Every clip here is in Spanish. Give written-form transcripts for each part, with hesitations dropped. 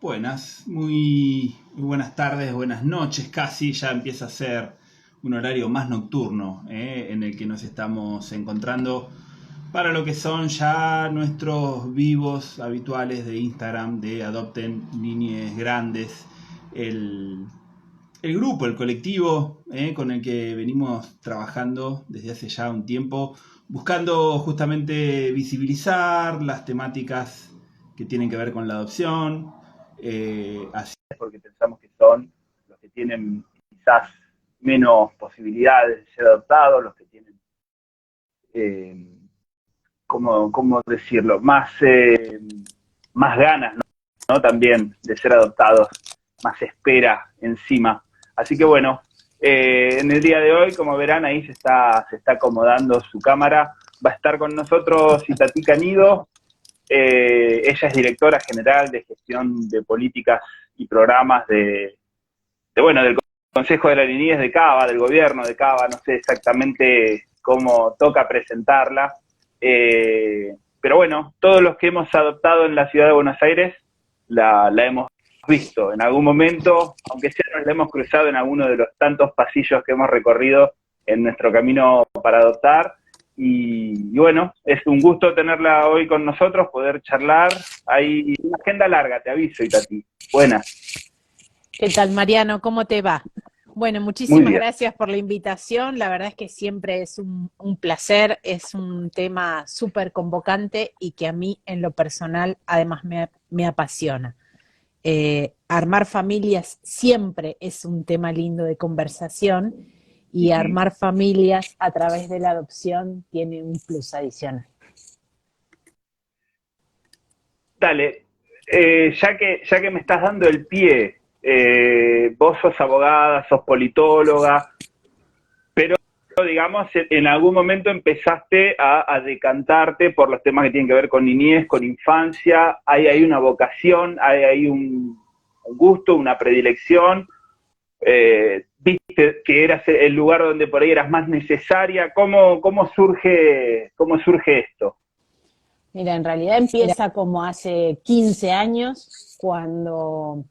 Buenas, muy buenas tardes, buenas noches casi, ya empieza a ser un horario más nocturno en el que nos estamos encontrando para lo que son ya nuestros vivos habituales de Instagram de Adopten Niñes Grandes, el, el grupo, el colectivo con el que venimos trabajando desde hace ya un tiempo, buscando justamente visibilizar las temáticas que tienen que ver con la adopción. Así es porque pensamos que son los que tienen quizás menos posibilidades de ser adoptados, los que tienen, ¿cómo decirlo? Más ganas, ¿no? También de ser adoptados, más espera encima. Así que bueno, en el día de hoy, como verán, ahí se está acomodando su cámara. Va a estar con nosotros Itatí Canido. Ella es directora general de gestión de políticas y programas del Consejo de la Niñez de Cava, del gobierno de Cava. No sé exactamente cómo toca presentarla, pero bueno, todos los que hemos adoptado en la ciudad de Buenos Aires la hemos visto en algún momento, aunque sea nos la hemos cruzado en alguno de los tantos pasillos que hemos recorrido en nuestro camino para adoptar. Y bueno, es un gusto tenerla hoy con nosotros, poder charlar. Hay una agenda larga, te aviso, Itatí. Buenas. ¿Qué tal, Mariano? ¿Cómo te va? Bueno, muchísimas gracias por la invitación. La verdad es que siempre es un placer, es un tema súper convocante y que a mí en lo personal además me apasiona. Armar familias siempre es un tema lindo de conversación y armar familias a través de la adopción tiene un plus adicional. Dale, ya que me estás dando el pie, vos sos abogada, sos politóloga, pero digamos, en algún momento empezaste a decantarte por los temas que tienen que ver con niñez, con infancia. Hay una vocación, hay un gusto, una predilección. Viste que eras el lugar donde por ahí eras más necesaria. ¿Cómo surge esto? Mira, en realidad empieza como hace 15 años, cuando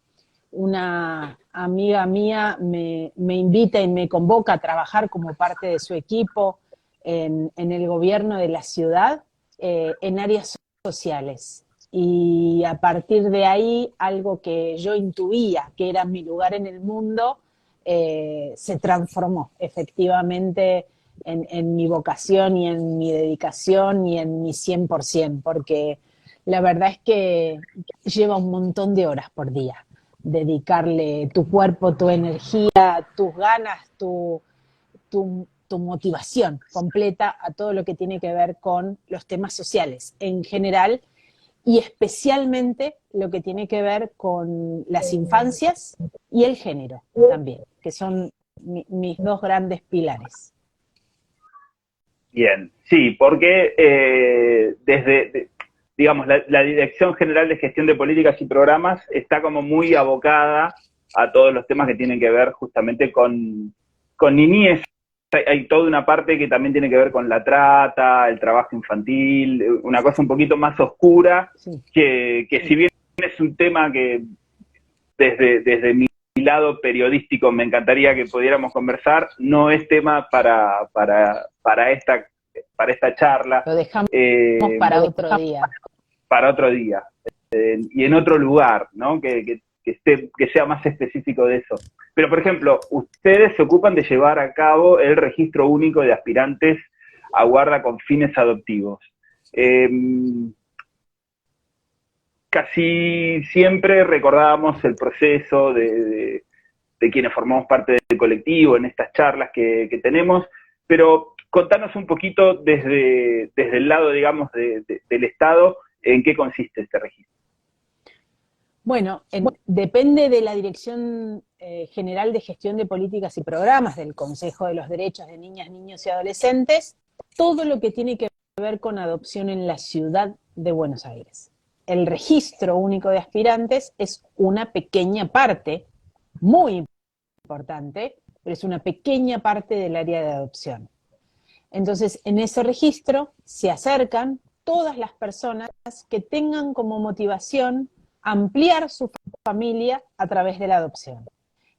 una amiga mía me invita y me convoca a trabajar como parte de su equipo en el gobierno de la ciudad, en áreas sociales. Y a partir de ahí, algo que yo intuía que era mi lugar en el mundo, se transformó efectivamente en mi vocación y en mi dedicación y en mi 100%, porque la verdad es que lleva un montón de horas por día dedicarle tu cuerpo, tu energía, tus ganas, tu motivación completa a todo lo que tiene que ver con los temas sociales en general y especialmente lo que tiene que ver con las infancias y el género también, que son mis dos grandes pilares. Bien, sí, porque digamos, la Dirección General de Gestión de Políticas y Programas está como muy abocada a todos los temas que tienen que ver justamente con niñez. Hay toda una parte que también tiene que ver con la trata, el trabajo infantil, una cosa un poquito más oscura, sí. que si bien es un tema que desde mi lado periodístico me encantaría que pudiéramos conversar, no es tema para esta charla. Lo dejamos para otro día. Para otro día. Y en otro lugar, ¿no? Que sea más específico de eso. Pero, por ejemplo, ustedes se ocupan de llevar a cabo el registro único de aspirantes a guarda con fines adoptivos. Casi siempre recordábamos el proceso de quienes formamos parte del colectivo en estas charlas que tenemos, pero contanos un poquito desde el lado, digamos, del Estado, ¿en qué consiste este registro? Bueno, depende de la Dirección General de Gestión de Políticas y Programas del Consejo de los Derechos de Niñas, Niños y Adolescentes, todo lo que tiene que ver con adopción en la ciudad de Buenos Aires. El registro único de aspirantes es una pequeña parte, muy importante, pero es una pequeña parte del área de adopción. Entonces, en ese registro se acercan todas las personas que tengan como motivación ampliar su familia a través de la adopción.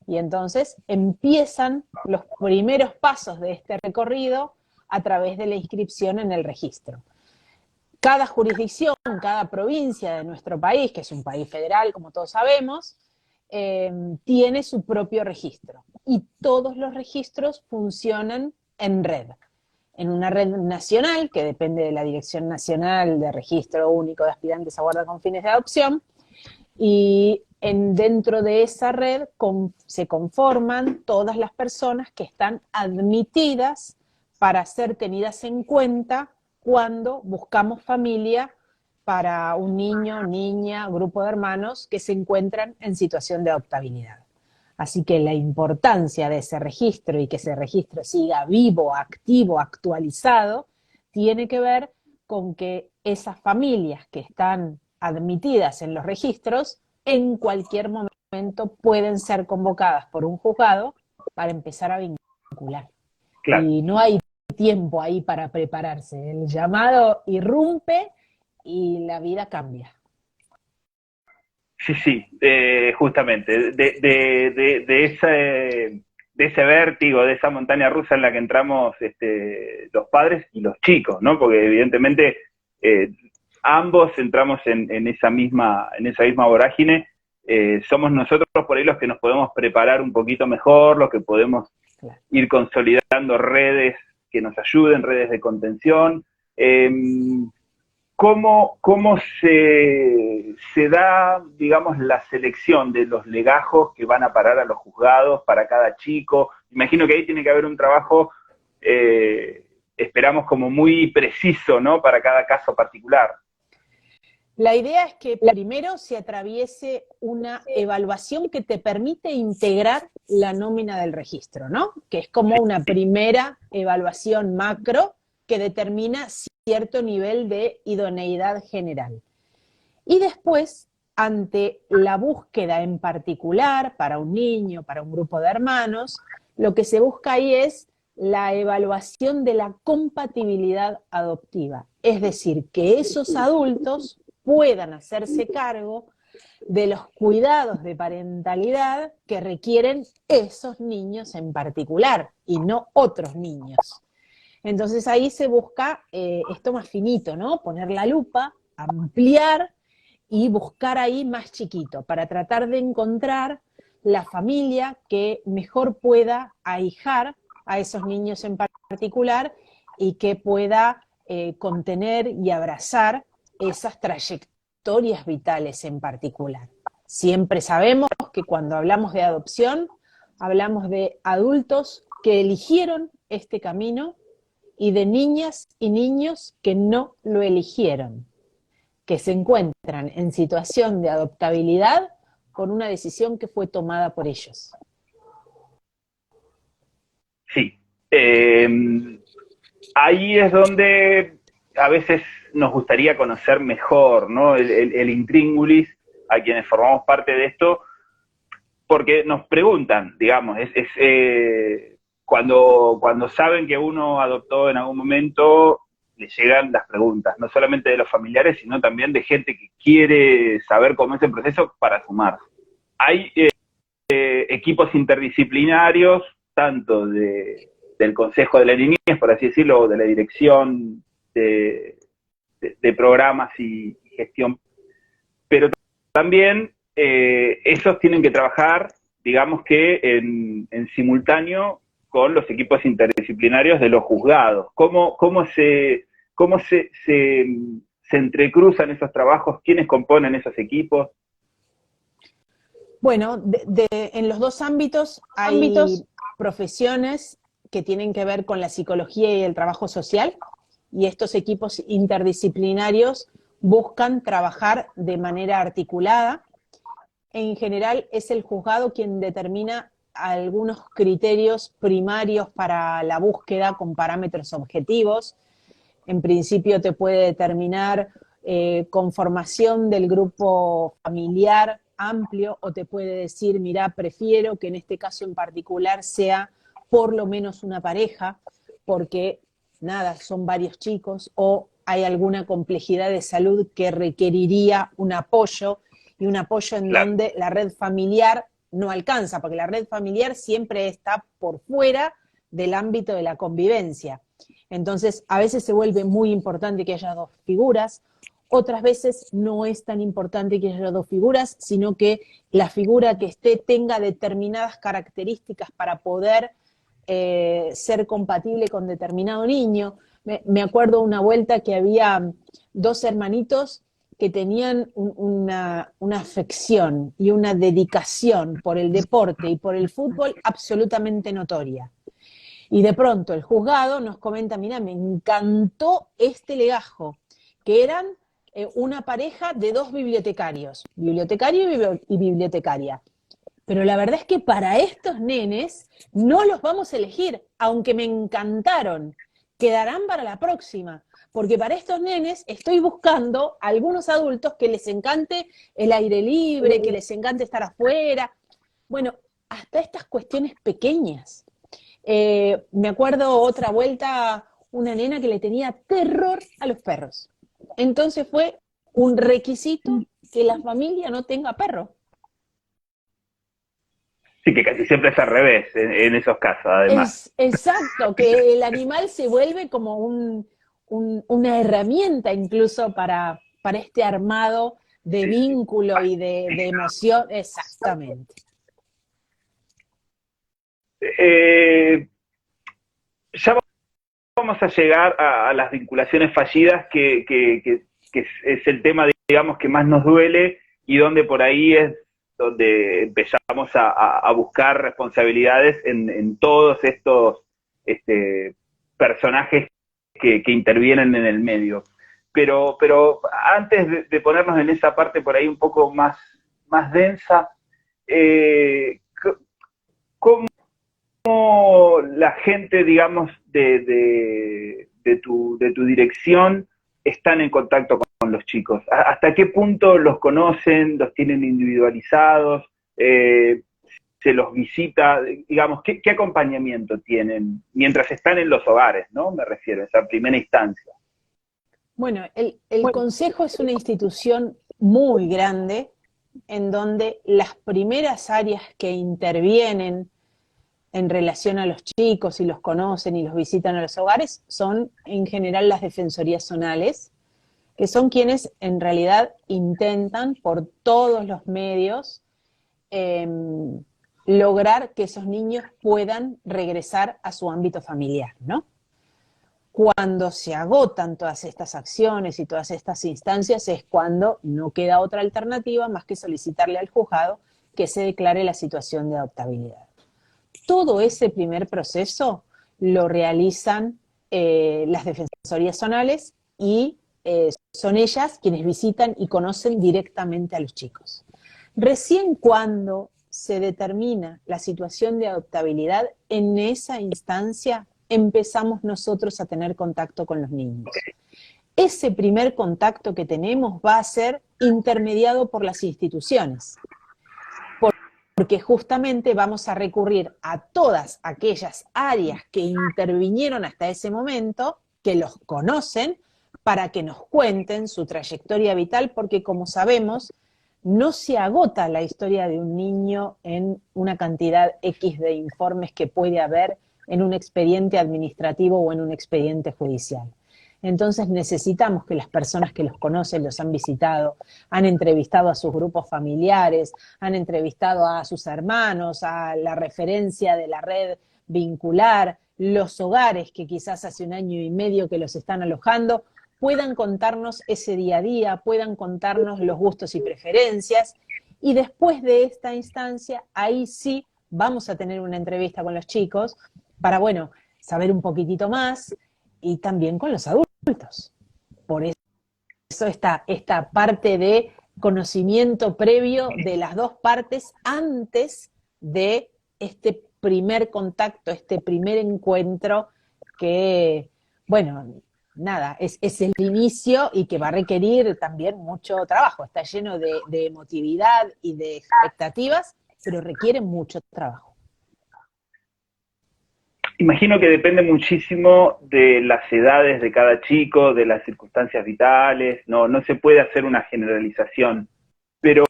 Y entonces empiezan los primeros pasos de este recorrido a través de la inscripción en el registro. Cada jurisdicción, cada provincia de nuestro país, que es un país federal, como todos sabemos, tiene su propio registro. Y todos los registros funcionan en red. En una red nacional, que depende de la Dirección Nacional de Registro Único de Aspirantes a Guarda con Fines de Adopción, y dentro de esa red se conforman todas las personas que están admitidas para ser tenidas en cuenta cuando buscamos familia para un niño, niña, grupo de hermanos que se encuentran en situación de adoptabilidad. Así que la importancia de ese registro y que ese registro siga vivo, activo, actualizado, tiene que ver con que esas familias que están admitidas en los registros, en cualquier momento pueden ser convocadas por un juzgado para empezar a vincular. Claro. Y no hay tiempo ahí para prepararse. El llamado irrumpe y la vida cambia. Sí, sí, justamente, de ese vértigo, de esa montaña rusa en la que entramos los padres y los chicos, ¿no? Porque evidentemente ambos entramos en esa misma vorágine. Somos nosotros por ahí los que nos podemos preparar un poquito mejor, los que podemos ir consolidando redes que nos ayuden, redes de contención. ¿Cómo se da, digamos, la selección de los legajos que van a parar a los juzgados para cada chico? Imagino que ahí tiene que haber un trabajo, esperamos, como muy preciso, ¿no? Para cada caso particular. La idea es que primero se atraviese una evaluación que te permite integrar la nómina del registro, ¿no? Que es como una primera evaluación macro que determina cierto nivel de idoneidad general. Y después, ante la búsqueda en particular para un niño, para un grupo de hermanos, lo que se busca ahí es la evaluación de la compatibilidad adoptiva. Es decir, que esos adultos puedan hacerse cargo de los cuidados de parentalidad que requieren esos niños en particular y no otros niños. Entonces ahí se busca esto más finito, ¿no? Poner la lupa, ampliar y buscar ahí más chiquito para tratar de encontrar la familia que mejor pueda ahijar a esos niños en particular y que pueda contener y abrazar esas trayectorias vitales en particular. Siempre sabemos que cuando hablamos de adopción, hablamos de adultos que eligieron este camino y de niñas y niños que no lo eligieron, que se encuentran en situación de adoptabilidad con una decisión que fue tomada por ellos. Sí. Ahí es donde a veces nos gustaría conocer mejor, ¿no? El intríngulis a quienes formamos parte de esto, porque nos preguntan, digamos, cuando saben que uno adoptó en algún momento, les llegan las preguntas, no solamente de los familiares, sino también de gente que quiere saber cómo es el proceso para sumarse. Hay equipos interdisciplinarios, tanto del Consejo de la Niñez, por así decirlo, o de la Dirección de Programas y Gestión, pero también esos tienen que trabajar, digamos que en simultáneo con los equipos interdisciplinarios de los juzgados. ¿Cómo se entrecruzan esos trabajos? ¿Quiénes componen esos equipos? Bueno, en los dos ámbitos hay profesiones que tienen que ver con la psicología y el trabajo social, y estos equipos interdisciplinarios buscan trabajar de manera articulada. En general es el juzgado quien determina algunos criterios primarios para la búsqueda con parámetros objetivos. En principio te puede determinar conformación del grupo familiar amplio, o te puede decir, mira, prefiero que en este caso en particular sea por lo menos una pareja, porque nada, son varios chicos, o hay alguna complejidad de salud que requeriría un apoyo, y un apoyo en Claro. donde la red familiar no alcanza, porque la red familiar siempre está por fuera del ámbito de la convivencia. Entonces, a veces se vuelve muy importante que haya dos figuras, otras veces no es tan importante que haya dos figuras, sino que la figura que esté tenga determinadas características para poder ser compatible con determinado niño. Me acuerdo una vuelta que había dos hermanitos que tenían una afección y una dedicación por el deporte y por el fútbol absolutamente notoria. Y de pronto el juzgado nos comenta, mira, me encantó este legajo, que eran una pareja de dos bibliotecarios, bibliotecario y bibliotecaria. Pero la verdad es que para estos nenes no los vamos a elegir, aunque me encantaron. Quedarán para la próxima, porque para estos nenes estoy buscando algunos adultos que les encante el aire libre, que les encante estar afuera. Bueno, hasta estas cuestiones pequeñas. Me acuerdo otra vuelta, una nena que le tenía terror a los perros. Entonces fue un requisito que la familia no tenga perro. Sí, que casi siempre es al revés en esos casos, además. Es exacto, que el animal se vuelve como una herramienta incluso para este armado de vínculo y de emoción. Exactamente. Ya vamos a llegar a las vinculaciones fallidas, que es el tema, digamos, que más nos duele y donde por ahí es donde empezamos a buscar responsabilidades en todos estos personajes que intervienen en el medio. Pero antes de ponernos en esa parte por ahí un poco más densa, ¿cómo la gente, digamos, de tu dirección están en contacto con los chicos? ¿Hasta qué punto los conocen, los tienen individualizados, se los visita? Digamos, ¿qué acompañamiento tienen mientras están en los hogares, ¿no? Me refiero a esa primera instancia. Bueno, el Consejo es una institución muy grande en donde las primeras áreas que intervienen en relación a los chicos y los conocen y los visitan a los hogares son en general las defensorías zonales, que son quienes en realidad intentan por todos los medios lograr que esos niños puedan regresar a su ámbito familiar, ¿no? Cuando se agotan todas estas acciones y todas estas instancias es cuando no queda otra alternativa más que solicitarle al juzgado que se declare la situación de adoptabilidad. Todo ese primer proceso lo realizan las defensorías zonales y son ellas quienes visitan y conocen directamente a los chicos. Recién cuando se determina la situación de adoptabilidad, en esa instancia empezamos nosotros a tener contacto con los niños. Ese primer contacto que tenemos va a ser intermediado por las instituciones, porque justamente vamos a recurrir a todas aquellas áreas que intervinieron hasta ese momento, que los conocen, para que nos cuenten su trayectoria vital, porque como sabemos, no se agota la historia de un niño en una cantidad X de informes que puede haber en un expediente administrativo o en un expediente judicial. Entonces necesitamos que las personas que los conocen, los han visitado, han entrevistado a sus grupos familiares, han entrevistado a sus hermanos, a la referencia de la red vincular, los hogares que quizás hace 1 año y medio que los están alojando, puedan contarnos ese día a día, puedan contarnos los gustos y preferencias, y después de esta instancia, ahí sí vamos a tener una entrevista con los chicos para, bueno, saber un poquitito más, y también con los adultos. Por eso esta parte de conocimiento previo de las dos partes antes de este primer contacto, este primer encuentro que, bueno, nada, es el inicio y que va a requerir también mucho trabajo. Está lleno de emotividad y de expectativas, pero requiere mucho trabajo. Imagino que depende muchísimo de las edades de cada chico, de las circunstancias vitales, no se puede hacer una generalización, pero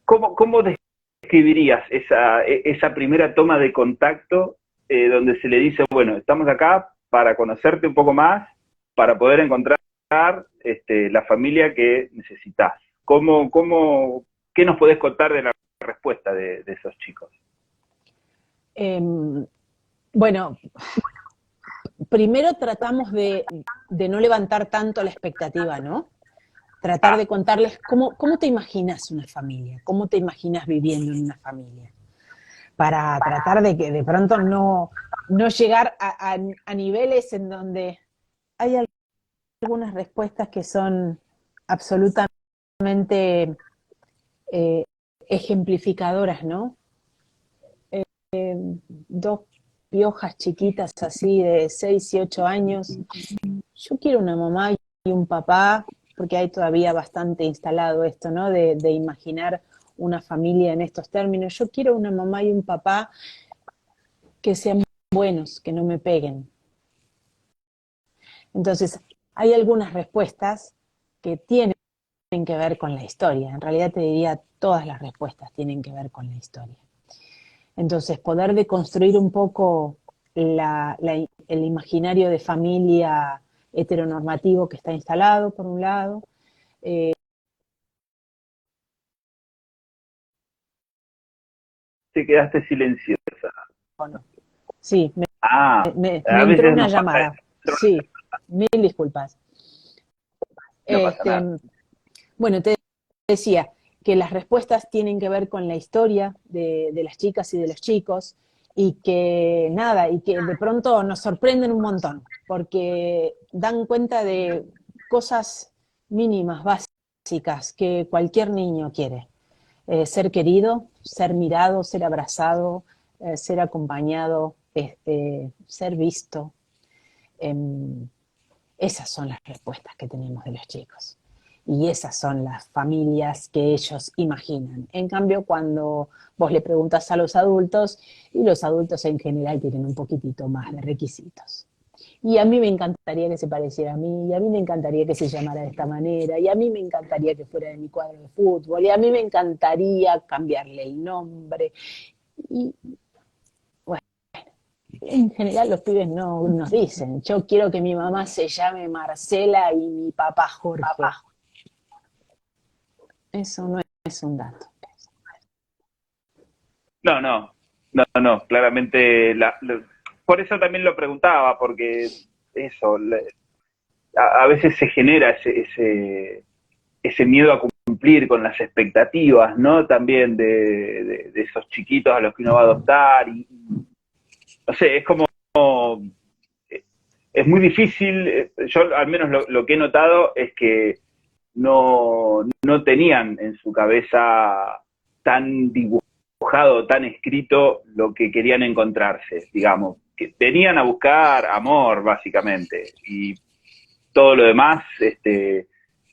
¿cómo describirías esa primera toma de contacto donde se le dice, bueno, estamos acá para conocerte un poco más, para poder encontrar la familia que necesitas? ¿Qué nos podés contar de la respuesta de esos chicos? Bueno, primero tratamos de no levantar tanto la expectativa, ¿no? Tratar de contarles cómo te imaginas una familia, cómo te imaginas viviendo en una familia, para tratar de que de pronto no llegar a niveles en donde hay algunas respuestas que son absolutamente ejemplificadoras, ¿no? Dos piojas chiquitas así de 6 y 8 años. Yo quiero una mamá y un papá, porque hay todavía bastante instalado esto, ¿no? De imaginar una familia en estos términos. Yo quiero una mamá y un papá que sean buenos, que no me peguen. Entonces, hay algunas respuestas que tienen que ver con la historia. En realidad te diría, todas las respuestas tienen que ver con la historia. Entonces, poder deconstruir un poco el imaginario de familia heteronormativo que está instalado, por un lado. Te quedaste silenciosa. Sí, me a entró veces una nos pasa llamada. eso. Sí, mil disculpas. No pasa nada. Bueno, te decía que las respuestas tienen que ver con la historia de las chicas y de los chicos, y que nada, y que de pronto nos sorprenden un montón, porque dan cuenta de cosas mínimas, básicas, que cualquier niño quiere. Ser querido, ser mirado, ser abrazado, ser acompañado, ser visto. Esas son las respuestas que tenemos de los chicos. Y esas son las familias que ellos imaginan. En cambio, cuando vos le preguntas a los adultos, y los adultos en general tienen un poquitito más de requisitos. Y a mí me encantaría que se pareciera a mí, y a mí me encantaría que se llamara de esta manera, y a mí me encantaría que fuera de mi cuadro de fútbol, y a mí me encantaría cambiarle el nombre. Y bueno, en general los pibes no nos dicen, yo quiero que mi mamá se llame Marcela y mi papá Jorge. Eso no es un dato. No, claramente, por eso también lo preguntaba, porque eso, a veces se genera ese miedo a cumplir con las expectativas, ¿no? También de esos chiquitos a los que uno va a adoptar, y no sé, es como, es muy difícil. Yo al menos lo que he notado es que no tenían en su cabeza tan dibujado, tan escrito lo que querían encontrarse, digamos, que venían a buscar amor, básicamente, y todo lo demás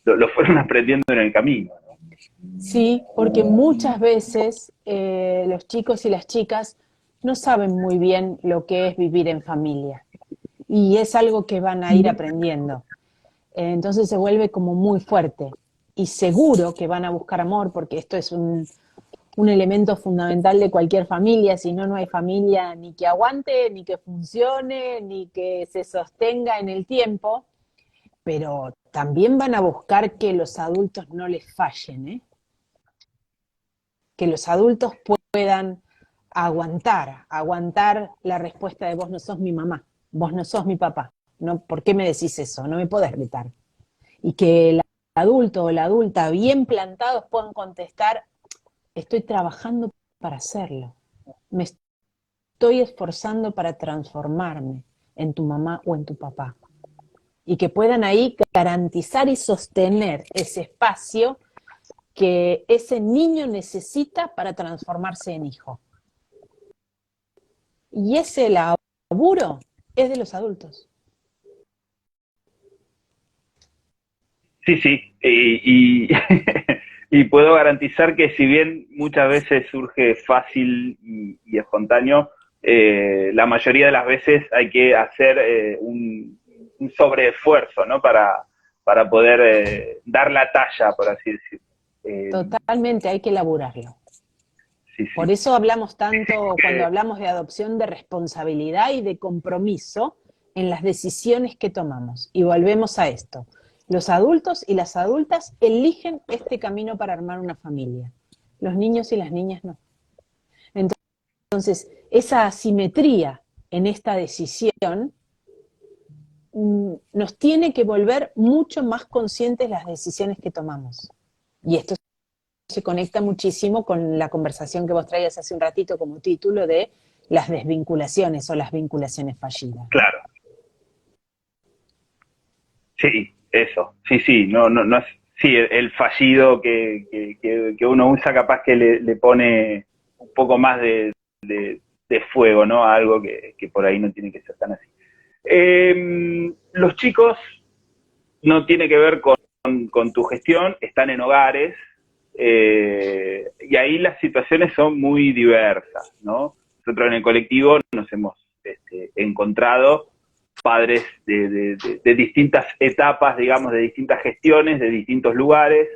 lo fueron aprendiendo en el camino, ¿no? Sí, porque muchas veces los chicos y las chicas no saben muy bien lo que es vivir en familia, y es algo que van a ir aprendiendo. Entonces se vuelve como muy fuerte, y seguro que van a buscar amor, porque esto es un elemento fundamental de cualquier familia. Si no, no hay familia ni que aguante, ni que funcione, ni que se sostenga en el tiempo. Pero también van a buscar que los adultos no les fallen, ¿eh? Que los adultos puedan aguantar la respuesta de vos no sos mi mamá, vos no sos mi papá, no, ¿por qué me decís eso? No me podés gritar. Y que el adulto o la adulta bien plantados puedan contestar, estoy trabajando para hacerlo, me estoy esforzando para transformarme en tu mamá o en tu papá. Y que puedan ahí garantizar y sostener ese espacio que ese niño necesita para transformarse en hijo. Y ese laburo es de los adultos. Sí, y puedo garantizar que si bien muchas veces surge fácil y espontáneo, la mayoría de las veces hay que hacer un sobreesfuerzo, ¿no? Para poder dar la talla, por así decirlo. Totalmente, hay que elaborarlo. Sí, Por sí. eso hablamos tanto, cuando hablamos de adopción, de responsabilidad y de compromiso en las decisiones que tomamos. Y volvemos a esto. Los adultos y las adultas eligen este camino para armar una familia. Los niños y las niñas no. Entonces, esa asimetría en esta decisión nos tiene que volver mucho más conscientes las decisiones que tomamos. Y esto se conecta muchísimo con la conversación que vos traías hace un ratito como título de las desvinculaciones o las vinculaciones fallidas, ¿no? Claro, sí, eso, sí, sí, no es, sí, el fallido que uno usa capaz que le pone un poco más de fuego, ¿no? A algo que por ahí no tiene que ser tan así. Los chicos no tiene que ver con tu gestión, están en hogares, y ahí las situaciones son muy diversas, ¿no? Nosotros en el colectivo nos hemos encontrado padres de distintas etapas, digamos, de distintas gestiones, de distintos lugares,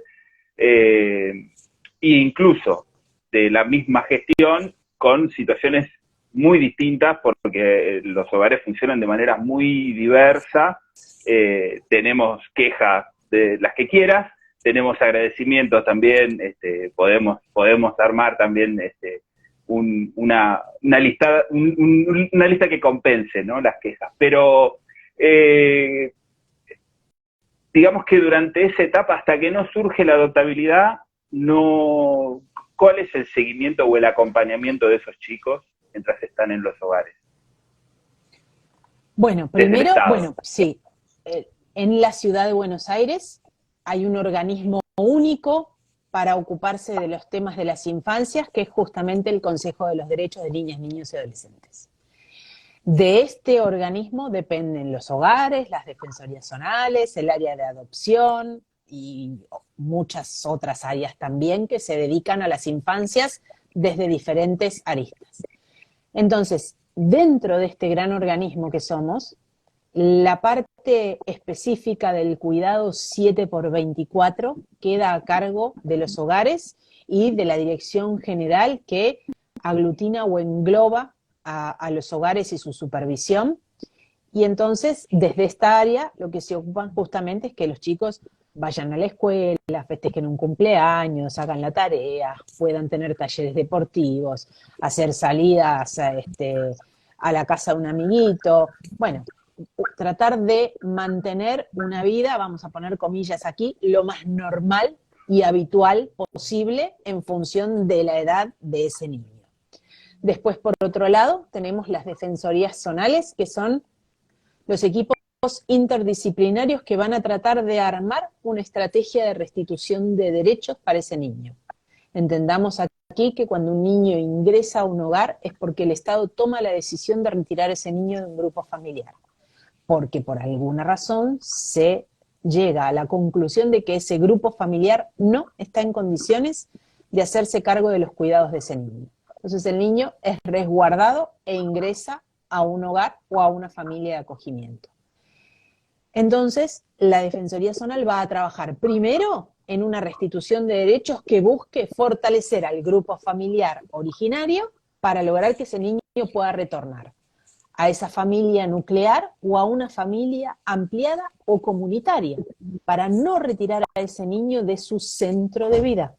e incluso de la misma gestión con situaciones muy distintas porque los hogares funcionan de manera muy diversa. Tenemos quejas de las que quieras, tenemos agradecimientos también, podemos armar también una lista que compense, ¿no?, las quejas. Pero digamos que durante esa etapa, hasta que no surge la adoptabilidad, no, ¿cuál es el seguimiento o el acompañamiento de esos chicos mientras están en los hogares? Bueno, Desde el primero, Estado. bueno, sí, en la ciudad de Buenos Aires hay un organismo único para ocuparse de los temas de las infancias, que es justamente el Consejo de los Derechos de Niñas, Niños y Adolescentes. De este organismo dependen los hogares, las defensorías zonales, el área de adopción y muchas otras áreas también que se dedican a las infancias desde diferentes aristas. Entonces, dentro de este gran organismo que somos, la parte específica del cuidado 7x24 queda a cargo de los hogares y de la dirección general que aglutina o engloba a los hogares y su supervisión. Y entonces, desde esta área, lo que se ocupan justamente es que los chicos vayan a la escuela, festejen un cumpleaños, hagan la tarea, puedan tener talleres deportivos, hacer salidas a la casa de un amiguito. Bueno, tratar de mantener una vida, vamos a poner comillas aquí, lo más normal y habitual posible en función de la edad de ese niño. Después, por otro lado, tenemos las defensorías zonales, que son los equipos interdisciplinarios que van a tratar de armar una estrategia de restitución de derechos para ese niño. Entendamos aquí que cuando un niño ingresa a un hogar es porque el Estado toma la decisión de retirar a ese niño de un grupo familiar, porque por alguna razón se llega a la conclusión de que ese grupo familiar no está en condiciones de hacerse cargo de los cuidados de ese niño. Entonces el niño es resguardado e ingresa a un hogar o a una familia de acogimiento. Entonces, la Defensoría Zonal va a trabajar primero en una restitución de derechos que busque fortalecer al grupo familiar originario para lograr que ese niño pueda retornar a esa familia nuclear o a una familia ampliada o comunitaria, para no retirar a ese niño de su centro de vida.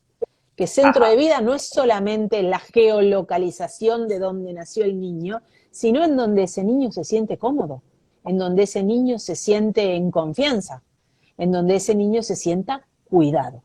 Que centro de vida no es solamente la geolocalización de donde nació el niño, sino en donde ese niño se siente cómodo, en donde ese niño se siente en confianza, en donde ese niño se sienta cuidado.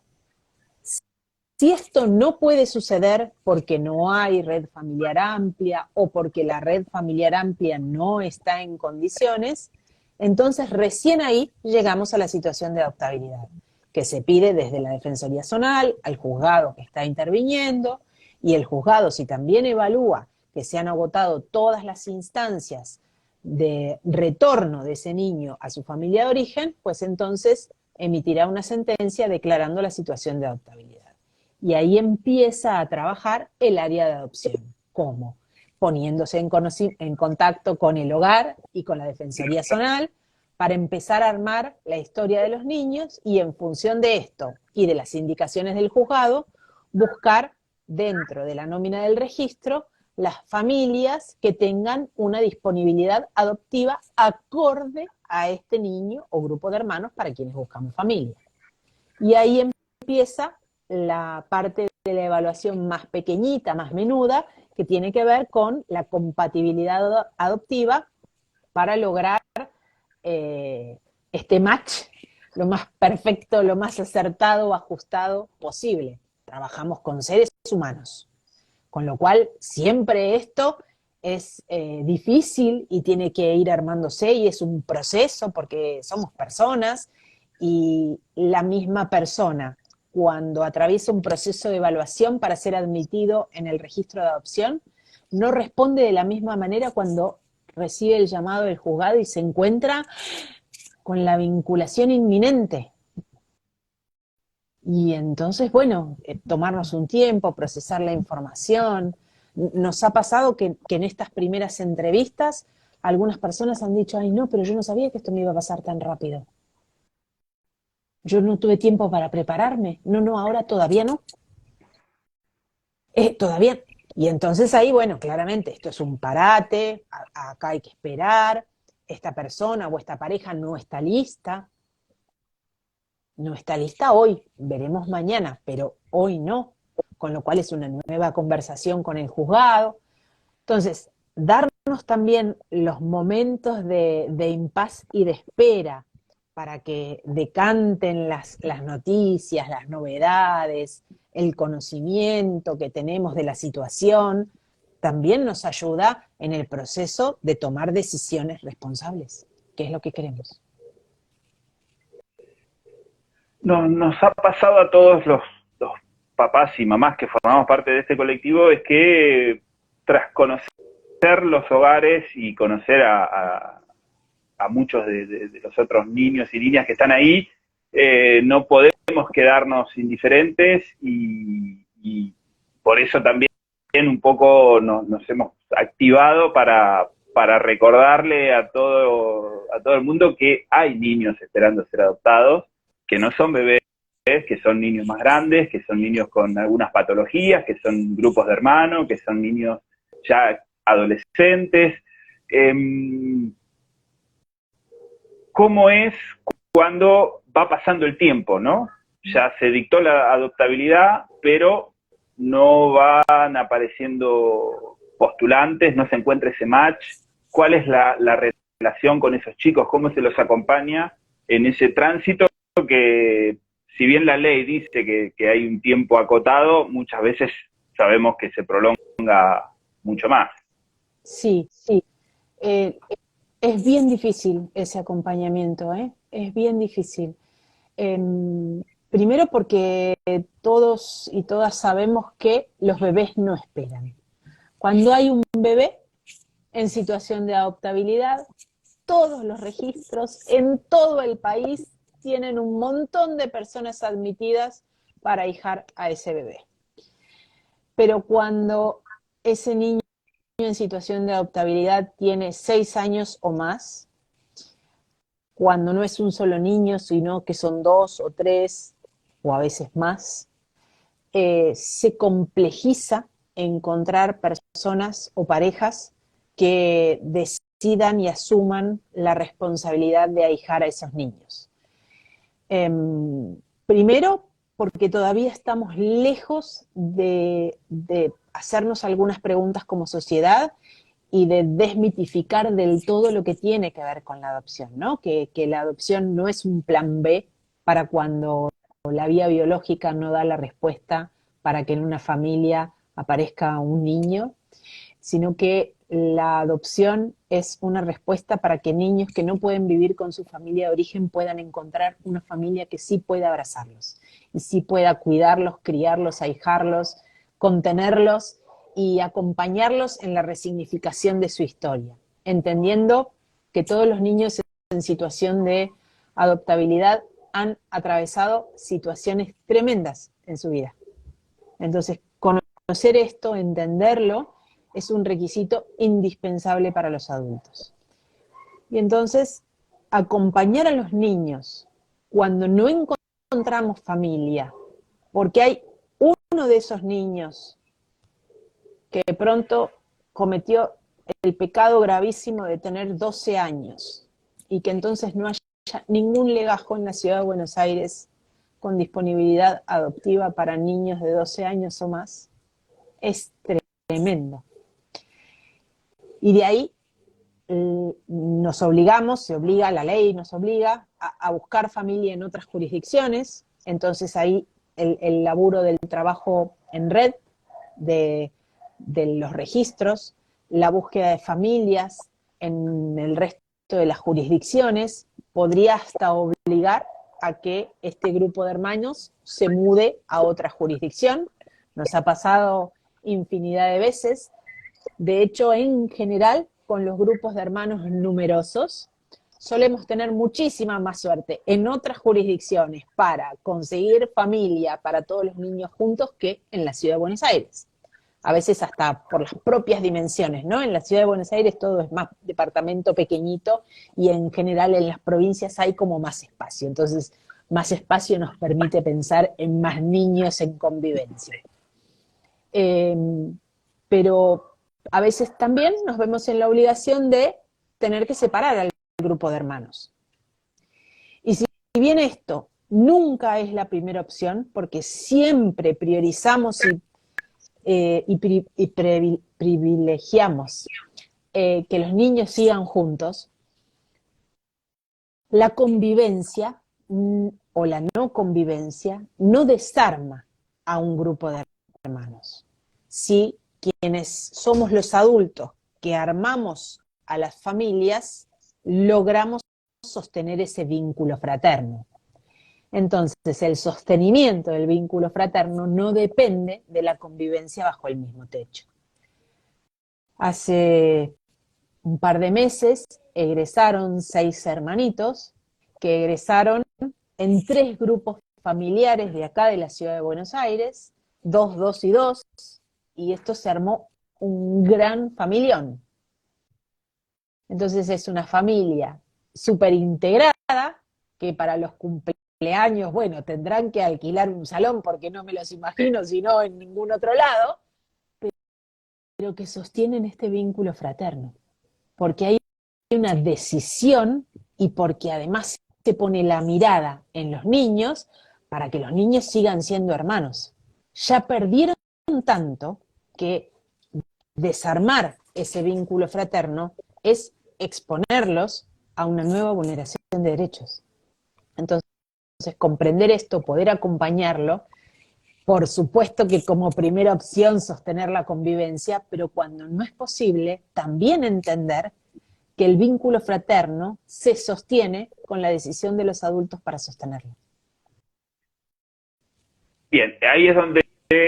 Si esto no puede suceder porque no hay red familiar amplia o porque la red familiar amplia no está en condiciones, entonces recién ahí llegamos a la situación de adoptabilidad, que se pide desde la Defensoría Zonal al juzgado que está interviniendo, y el juzgado, si también evalúa que se han agotado todas las instancias de retorno de ese niño a su familia de origen, pues entonces emitirá una sentencia declarando la situación de adoptabilidad. Y ahí empieza a trabajar el área de adopción. ¿Cómo? Poniéndose en contacto con el hogar y con la Defensoría Zonal para empezar a armar la historia de los niños y en función de esto, y de las indicaciones del juzgado, buscar dentro de la nómina del registro las familias que tengan una disponibilidad adoptiva acorde a este niño o grupo de hermanos para quienes buscamos familia. Y ahí empieza la parte de la evaluación más pequeñita, más menuda, que tiene que ver con la compatibilidad adoptiva para lograr este match lo más perfecto, lo más acertado o ajustado posible. Trabajamos con seres humanos, con lo cual siempre esto es difícil y tiene que ir armándose y es un proceso porque somos personas y la misma persona cuando atraviesa un proceso de evaluación para ser admitido en el registro de adopción no responde de la misma manera cuando recibe el llamado del juzgado y se encuentra con la vinculación inminente. Y entonces, bueno, tomarnos un tiempo, procesar la información. Nos ha pasado que en estas primeras entrevistas algunas personas han dicho, ay no, pero yo no sabía que esto me iba a pasar tan rápido. Yo no tuve tiempo para prepararme. No, ahora todavía no. Todavía. Y entonces ahí, bueno, claramente esto es un parate, acá hay que esperar, esta persona o esta pareja no está lista hoy, veremos mañana, pero hoy no, con lo cual es una nueva conversación con el juzgado. Entonces, darnos también los momentos de impas y de espera para que decanten las noticias, las novedades, el conocimiento que tenemos de la situación, también nos ayuda en el proceso de tomar decisiones responsables, que es lo que queremos. Nos ha pasado a todos los papás y mamás que formamos parte de este colectivo, es que tras conocer los hogares y conocer a muchos de los otros niños y niñas que están ahí, no podemos quedarnos indiferentes y por eso también un poco nos hemos activado para recordarle a todo el mundo que hay niños esperando ser adoptados, que no son bebés, que son niños más grandes, que son niños con algunas patologías, que son grupos de hermanos, que son niños ya adolescentes. ¿Cómo es cuando va pasando el tiempo, no? Ya se dictó la adoptabilidad, pero no van apareciendo postulantes, no se encuentra ese match. ¿Cuál es la relación con esos chicos? ¿Cómo se los acompaña en ese tránsito que, si bien la ley dice que hay un tiempo acotado, muchas veces sabemos que se prolonga mucho más? Sí. Es bien difícil ese acompañamiento, ¿eh? Es bien difícil. Primero porque todos y todas sabemos que los bebés no esperan. Cuando hay un bebé en situación de adoptabilidad, todos los registros en todo el país tienen un montón de personas admitidas para ahijar a ese bebé. Pero cuando ese niño en situación de adoptabilidad tiene 6 años o más, cuando no es un solo niño, sino que son 2 o 3 o a veces más, se complejiza encontrar personas o parejas que decidan y asuman la responsabilidad de ahijar a esos niños. Primero, porque todavía estamos lejos de hacernos algunas preguntas como sociedad y de desmitificar del todo lo que tiene que ver con la adopción, ¿no? Que la adopción no es un plan B para cuando la vía biológica no da la respuesta para que en una familia aparezca un niño, sino que la adopción es una respuesta para que niños que no pueden vivir con su familia de origen puedan encontrar una familia que sí pueda abrazarlos y sí pueda cuidarlos, criarlos, ahijarlos, contenerlos y acompañarlos en la resignificación de su historia, entendiendo que todos los niños en situación de adoptabilidad han atravesado situaciones tremendas en su vida. Entonces, conocer esto, entenderlo, es un requisito indispensable para los adultos. Y entonces, acompañar a los niños cuando no encontramos encontramos familia, porque hay uno de esos niños que de pronto cometió el pecado gravísimo de tener 12 años y que entonces no haya ningún legajo en la ciudad de Buenos Aires con disponibilidad adoptiva para niños de 12 años o más, es tremendo. Y de ahí nos obligamos, se obliga, la ley nos obliga a buscar familia en otras jurisdicciones, entonces ahí el laburo del trabajo en red, de los registros, la búsqueda de familias en el resto de las jurisdicciones, podría hasta obligar a que este grupo de hermanos se mude a otra jurisdicción. Nos ha pasado infinidad de veces. De hecho, en general, con los grupos de hermanos numerosos, solemos tener muchísima más suerte en otras jurisdicciones para conseguir familia para todos los niños juntos que en la Ciudad de Buenos Aires. A veces hasta por las propias dimensiones, ¿no? En la Ciudad de Buenos Aires todo es más departamento pequeñito y en general en las provincias hay como más espacio. Entonces, más espacio nos permite pensar en más niños en convivencia. Pero a veces también nos vemos en la obligación de tener que separar al grupo de hermanos. Y si bien esto nunca es la primera opción, porque siempre priorizamos y privilegiamos que los niños sigan juntos, la convivencia o la no convivencia no desarma a un grupo de hermanos. Si quienes somos los adultos que armamos a las familias, logramos sostener ese vínculo fraterno. Entonces, el sostenimiento del vínculo fraterno no depende de la convivencia bajo el mismo techo. Hace un par de meses egresaron 6 hermanitos que egresaron en 3 grupos familiares de acá de la ciudad de Buenos Aires, 2, 2 y 2, y esto se armó un gran familión. Entonces es una familia súper integrada, que para los cumpleaños, bueno, tendrán que alquilar un salón, porque no me los imagino, sino en ningún otro lado, pero que sostienen este vínculo fraterno, porque hay una decisión y porque además se pone la mirada en los niños para que los niños sigan siendo hermanos. Ya perdieron tanto que desarmar ese vínculo fraterno es exponerlos a una nueva vulneración de derechos. Entonces, comprender esto, poder acompañarlo, por supuesto que como primera opción sostener la convivencia, pero cuando no es posible, también entender que el vínculo fraterno se sostiene con la decisión de los adultos para sostenerlo. Bien, ahí es donde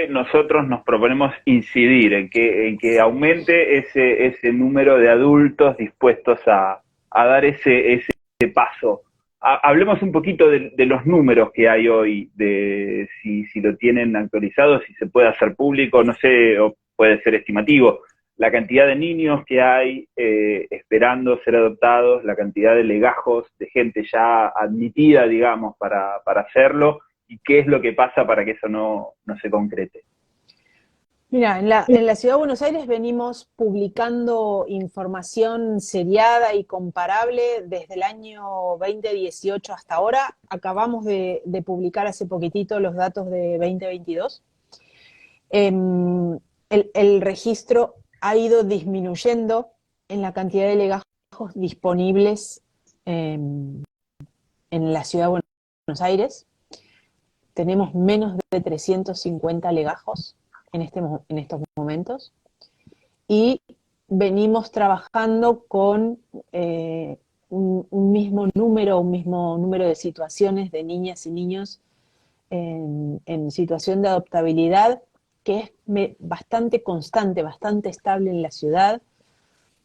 nosotros nos proponemos incidir, en que aumente ese número de adultos dispuestos a dar ese paso. Hablemos un poquito de los números que hay hoy, de si lo tienen actualizado, si se puede hacer público, no sé, o puede ser estimativo, la cantidad de niños que hay esperando ser adoptados, la cantidad de legajos, de gente ya admitida, digamos, para hacerlo, y qué es lo que pasa para que eso no se concrete. Mira, en la Ciudad de Buenos Aires venimos publicando información seriada y comparable desde el año 2018 hasta ahora. Acabamos de publicar hace poquitito los datos de 2022. El registro ha ido disminuyendo en la cantidad de legajos disponibles en la Ciudad de Buenos Aires. Tenemos menos de 350 legajos en estos momentos, y venimos trabajando con un mismo número de situaciones de niñas y niños en situación de adoptabilidad, que es bastante constante, bastante estable en la ciudad.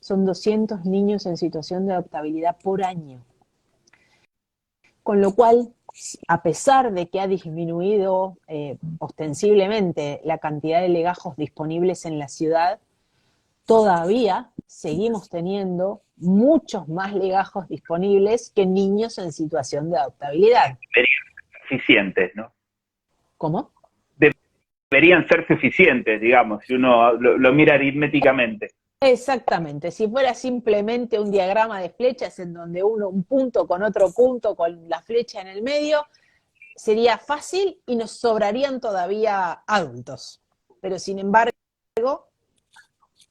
Son 200 niños en situación de adoptabilidad por año. Con lo cual, a pesar de que ha disminuido ostensiblemente la cantidad de legajos disponibles en la ciudad, todavía seguimos teniendo muchos más legajos disponibles que niños en situación de adoptabilidad. suficientes, ¿no? ¿Cómo? Deberían ser suficientes, digamos, si uno lo mira aritméticamente. Exactamente, si fuera simplemente un diagrama de flechas en donde un punto con otro punto, con la flecha en el medio, sería fácil y nos sobrarían todavía adultos. Pero sin embargo,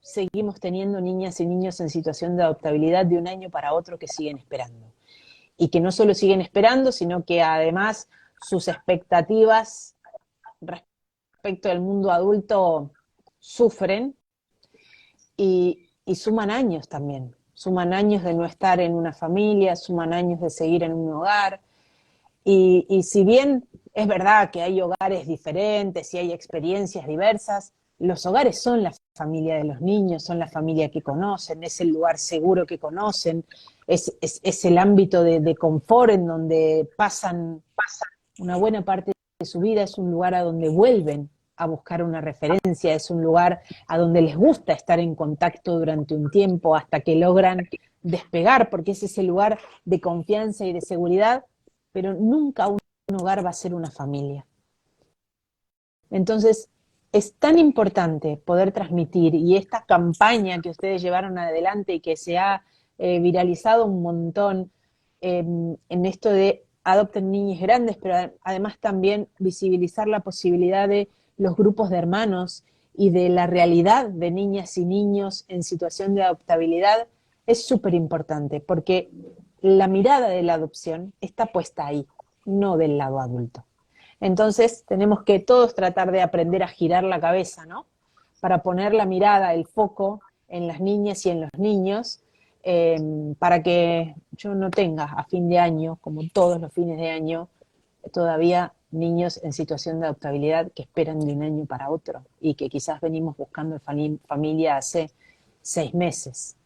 seguimos teniendo niñas y niños en situación de adoptabilidad de un año para otro que siguen esperando. Y que no solo siguen esperando, sino que además sus expectativas respecto del mundo adulto sufren y suman años también. Suman años de no estar en una familia, suman años de seguir en un hogar. Y si bien es verdad que hay hogares diferentes y hay experiencias diversas, los hogares son la familia de los niños, son la familia que conocen, es el lugar seguro que conocen, es el ámbito de confort en donde pasan una buena parte de su vida, es un lugar a donde vuelven a buscar una referencia, es un lugar a donde les gusta estar en contacto durante un tiempo hasta que logran despegar, porque es ese lugar de confianza y de seguridad, pero nunca un hogar va a ser una familia. Entonces, es tan importante poder transmitir, y esta campaña que ustedes llevaron adelante y que se ha viralizado un montón en esto de adopten niños grandes, pero además también visibilizar la posibilidad de los grupos de hermanos y de la realidad de niñas y niños en situación de adoptabilidad, es súper importante, porque la mirada de la adopción está puesta ahí, no del lado adulto. Entonces tenemos que todos tratar de aprender a girar la cabeza, ¿no? Para poner la mirada, el foco en las niñas y en los niños, para que yo no tenga a fin de año, como todos los fines de año, todavía niños en situación de adoptabilidad que esperan de un año para otro y que quizás venimos buscando familia hace 6 meses.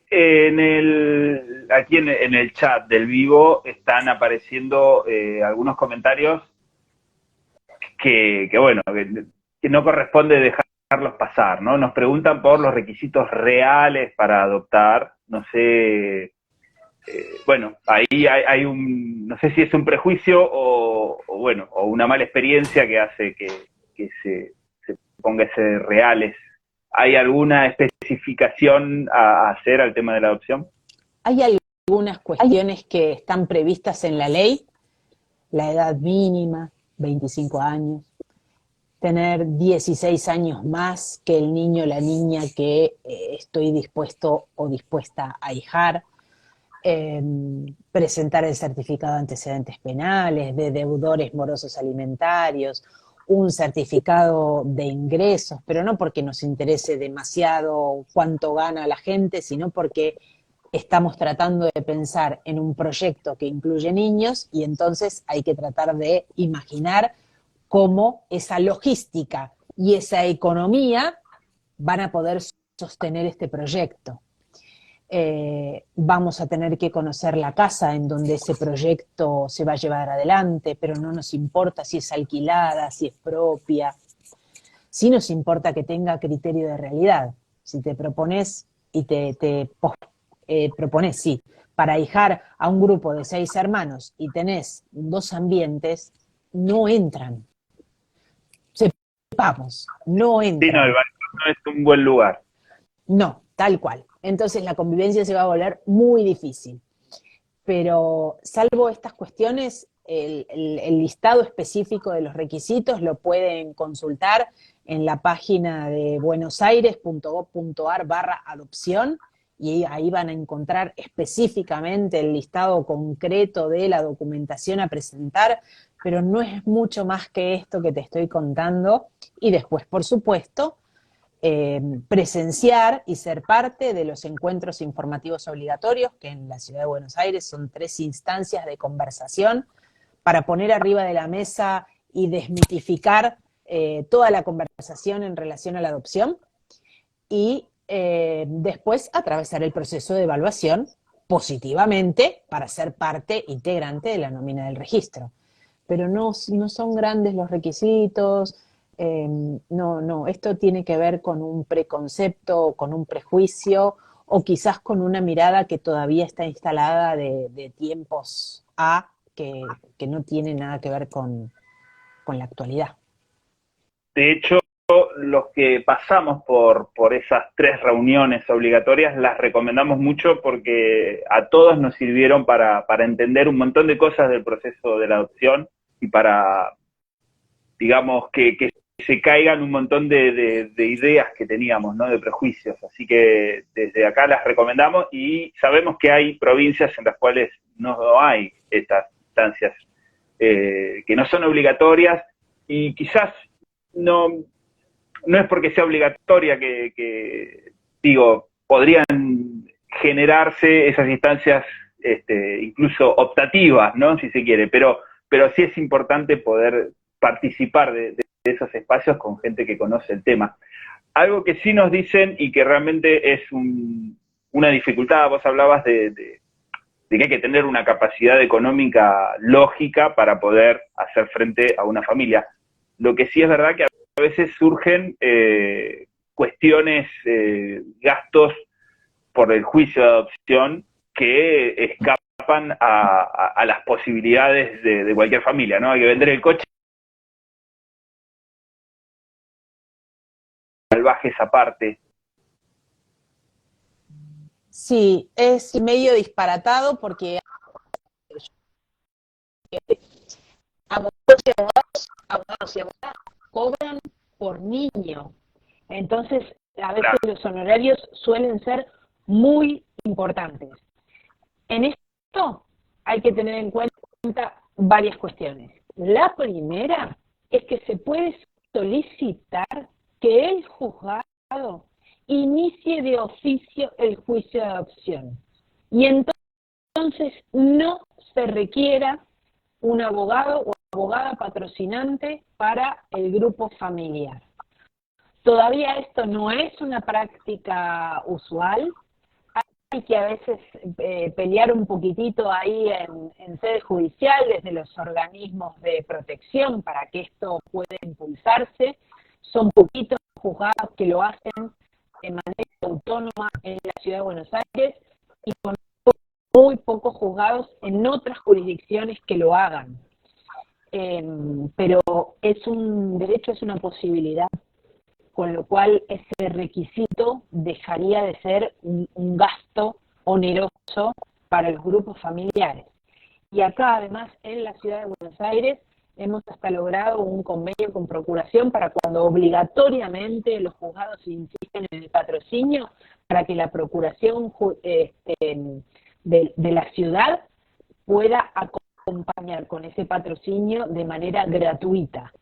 Aquí en el chat del vivo están apareciendo algunos comentarios que bueno, que no corresponde dejarlos pasar, ¿no? Nos preguntan por los requisitos reales para adoptar, no sé, bueno, ahí hay no sé si es un prejuicio bueno, o una mala experiencia que hace que se ponga ese reales. ¿Hay alguna especificación a hacer al tema de la adopción? Hay algunas cuestiones que están previstas en la ley, la edad mínima, 25 años, tener 16 años más que el niño o la niña que estoy dispuesto o dispuesta a hijar, presentar el certificado de antecedentes penales, de deudores morosos alimentarios, un certificado de ingresos, pero no porque nos interese demasiado cuánto gana la gente, sino porque estamos tratando de pensar en un proyecto que incluye niños y entonces hay que tratar de imaginar cómo esa logística y esa economía van a poder sostener este proyecto. Vamos a tener que conocer la casa en donde ese proyecto se va a llevar adelante, pero no nos importa si es alquilada, si es propia. Sí nos importa que tenga criterio de realidad. Si te propones y te propones, sí, para ahijar a un grupo de 6 hermanos y tenés 2 ambientes, no entran. Sepamos, no entran. Sí, no, el balcón no es un buen lugar. No, tal cual. Entonces la convivencia se va a volver muy difícil. Pero salvo estas cuestiones, el listado específico de los requisitos lo pueden consultar en la página de buenosaires.gov.ar/adopción y ahí van a encontrar específicamente el listado concreto de la documentación a presentar, pero no es mucho más que esto que te estoy contando. Y después, por supuesto, presenciar y ser parte de los encuentros informativos obligatorios, que en la Ciudad de Buenos Aires son 3 instancias de conversación para poner arriba de la mesa y desmitificar toda la conversación en relación a la adopción y después atravesar el proceso de evaluación positivamente para ser parte integrante de la nómina del registro. Pero no son grandes los requisitos. No, esto tiene que ver con un preconcepto, con un prejuicio, o quizás con una mirada que todavía está instalada de tiempos A, que no tiene nada que ver con la actualidad. De hecho, los que pasamos por esas 3 reuniones obligatorias las recomendamos mucho porque a todos nos sirvieron para entender un montón de cosas del proceso de la adopción y para, digamos, que se caigan un montón de ideas que teníamos, ¿no? De prejuicios. Así que desde acá las recomendamos y sabemos que hay provincias en las cuales no hay estas instancias que no son obligatorias y quizás no es porque sea obligatoria que digo, podrían generarse esas instancias incluso optativas, ¿no? Si se quiere, pero sí es importante poder participar de esos espacios con gente que conoce el tema. Algo que sí nos dicen y que realmente es una dificultad, vos hablabas de que hay que tener una capacidad económica lógica para poder hacer frente a una familia. Lo que sí es verdad que a veces surgen cuestiones, gastos por el juicio de adopción que escapan a las posibilidades de cualquier familia, ¿no? Hay que vender el coche, salvajes aparte. Sí, es medio disparatado porque abogados y abogadas cobran por niño. Entonces, a veces los honorarios suelen ser muy importantes. En esto hay que tener en cuenta varias cuestiones. La primera es que se puede solicitar que el juzgado inicie de oficio el juicio de adopción. Y entonces no se requiera un abogado o abogada patrocinante para el grupo familiar. Todavía esto no es una práctica usual. Hay que a veces pelear un poquitito ahí en sede judicial desde los organismos de protección para que esto pueda impulsarse. Son poquitos juzgados que lo hacen de manera autónoma en la Ciudad de Buenos Aires y con muy pocos juzgados en otras jurisdicciones que lo hagan. Pero es un derecho, es una posibilidad, con lo cual ese requisito dejaría de ser un gasto oneroso para los grupos familiares. Y acá, además, en la Ciudad de Buenos Aires, hemos hasta logrado un convenio con Procuración para cuando obligatoriamente los juzgados insisten en el patrocinio, para que la Procuración de la ciudad pueda acompañar con ese patrocinio de manera gratuita.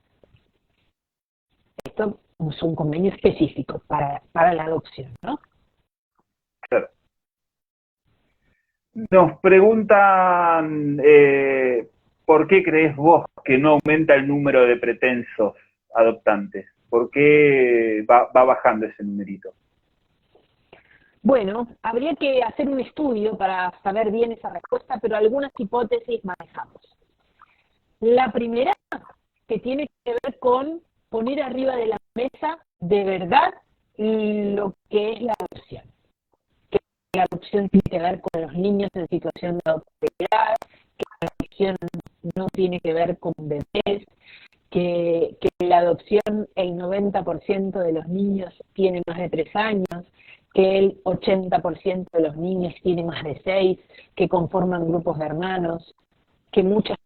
Esto es un convenio específico para la adopción, ¿no? Claro. Nos preguntan, ¿por qué crees vos que no aumenta el número de pretensos adoptantes? ¿Por qué va bajando ese numerito? Bueno, habría que hacer un estudio para saber bien esa respuesta, pero algunas hipótesis manejamos. La primera, que tiene que ver con poner arriba de la mesa de verdad lo que es la adopción. Que la adopción tiene que ver con los niños en situación de adoptabilidad, que la adopción no tiene que ver con bebés, que la adopción el 90% de los niños tiene más de 3 años, que el 80% de los niños tiene más de 6, que conforman grupos de hermanos, que muchas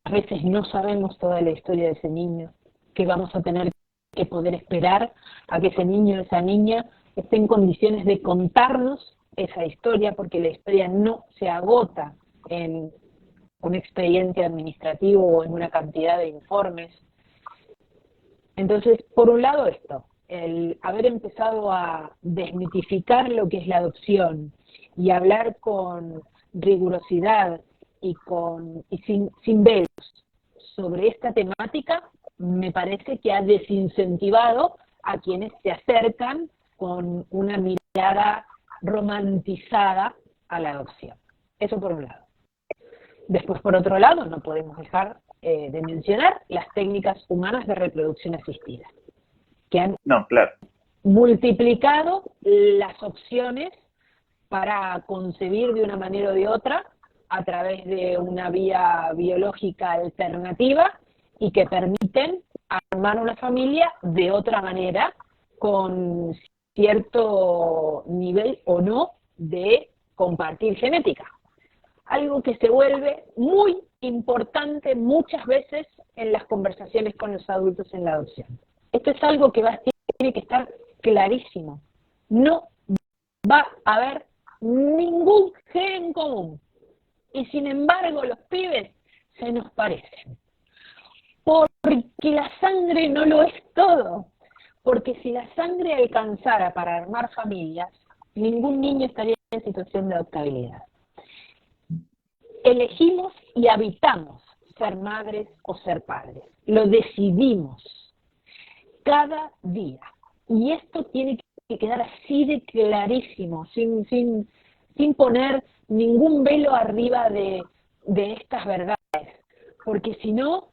veces no sabemos toda la historia de ese niño, que vamos a tener que poder esperar a que ese niño o esa niña esté en condiciones de contarnos esa historia, porque la historia no se agota en un expediente administrativo o en una cantidad de informes. Entonces, por un lado esto, el haber empezado a desmitificar lo que es la adopción y hablar con rigurosidad y sin velos sobre esta temática, me parece que ha desincentivado a quienes se acercan con una mirada romantizada a la adopción. Eso por un lado. Después, por otro lado, no podemos dejar de mencionar las técnicas humanas de reproducción asistida, que han multiplicado las opciones para concebir de una manera o de otra a través de una vía biológica alternativa y que permiten armar una familia de otra manera, con cierto nivel o no de compartir genética. Algo que se vuelve muy importante muchas veces en las conversaciones con los adultos en la adopción. Esto es algo que tiene que estar clarísimo. No va a haber ningún gen común. Y sin embargo los pibes se nos parecen. Porque la sangre no lo es todo. Porque si la sangre alcanzara para armar familias, ningún niño estaría en situación de adoptabilidad. Elegimos y habitamos ser madres o ser padres. Lo decidimos cada día. Y esto tiene que quedar así de clarísimo, sin poner ningún velo arriba de estas verdades. Porque si no,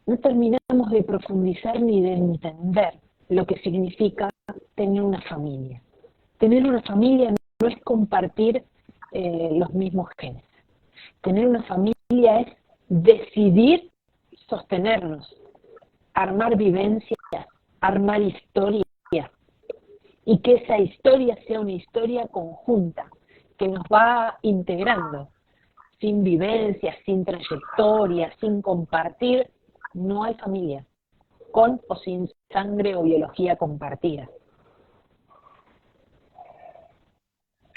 no terminamos de profundizar ni de entender lo que significa tener una familia. Tener una familia no es compartir los mismos genes. Tener una familia es decidir sostenernos, armar vivencias, armar historia, y que esa historia sea una historia conjunta, que nos va integrando. Sin vivencias, sin trayectoria, sin compartir, no hay familia, con o sin sangre o biología compartida.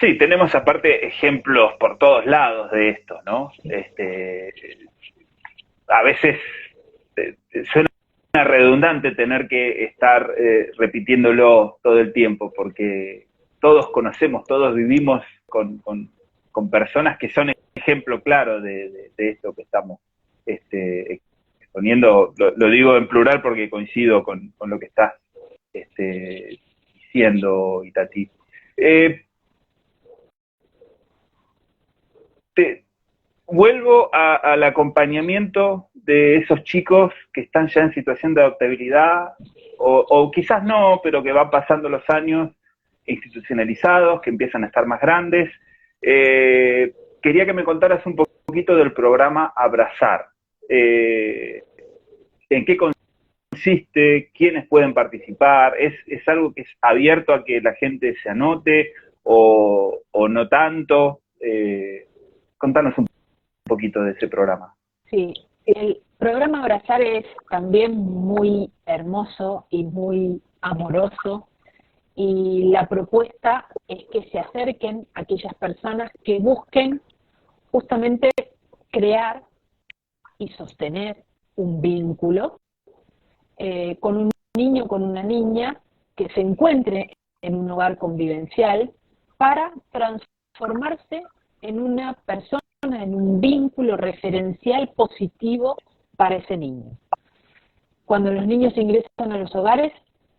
Sí, tenemos aparte ejemplos por todos lados de esto, ¿no? A veces suena redundante tener que estar repitiéndolo todo el tiempo, porque todos conocemos, todos vivimos con personas que son ejemplo claro de esto que estamos exponiendo. Lo digo en plural porque coincido con lo que estás diciendo, Itatí. Vuelvo al acompañamiento de esos chicos que están ya en situación de adoptabilidad, o quizás no, pero que van pasando los años institucionalizados, que empiezan a estar más grandes. Quería que me contaras un poquito del programa Abrazar. ¿En qué consiste? ¿Quiénes pueden participar? ¿Es algo que es abierto a que la gente se anote o no tanto? Contanos un poquito de ese programa. Sí, el programa Abrazar es también muy hermoso y muy amoroso, y la propuesta es que se acerquen a aquellas personas que busquen justamente crear y sostener un vínculo con un niño o con una niña que se encuentre en un hogar convivencial, para transformarse en una persona, en un vínculo referencial positivo para ese niño. Cuando los niños ingresan a los hogares,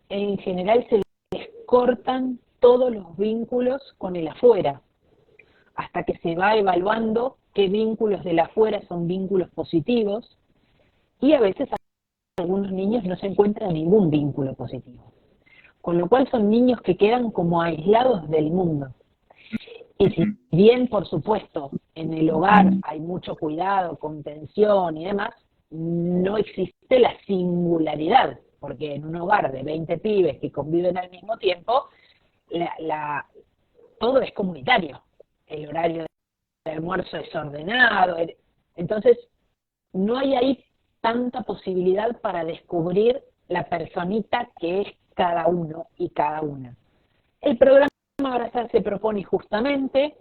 en general se les cortan todos los vínculos con el afuera, hasta que se va evaluando qué vínculos del afuera son vínculos positivos, y a veces algunos niños no se encuentran ningún vínculo positivo. Con lo cual son niños que quedan como aislados del mundo. Y si bien, por supuesto, en el hogar hay mucho cuidado, contención y demás, no existe la singularidad, porque en un hogar de 20 pibes que conviven al mismo tiempo, todo es comunitario. El horario de almuerzo es ordenado, entonces no hay ahí tanta posibilidad para descubrir la personita que es cada uno y cada una. El programa Abrazar se propone justamente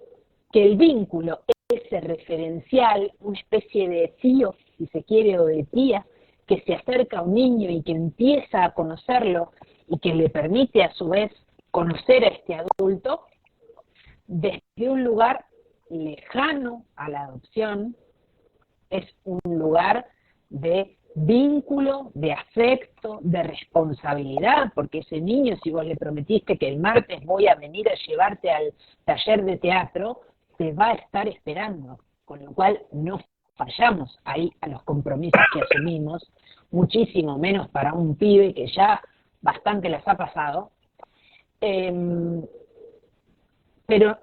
que el vínculo, ese referencial, una especie de tío, si se quiere, o de tía, que se acerca a un niño y que empieza a conocerlo y que le permite a su vez conocer a este adulto, desde un lugar lejano a la adopción, es un lugar de vínculo, de afecto, de responsabilidad, porque ese niño, si vos le prometiste que el martes voy a venir a llevarte al taller de teatro, te va a estar esperando, con lo cual no fallamos ahí a los compromisos que asumimos, muchísimo menos para un pibe que ya bastante las ha pasado, pero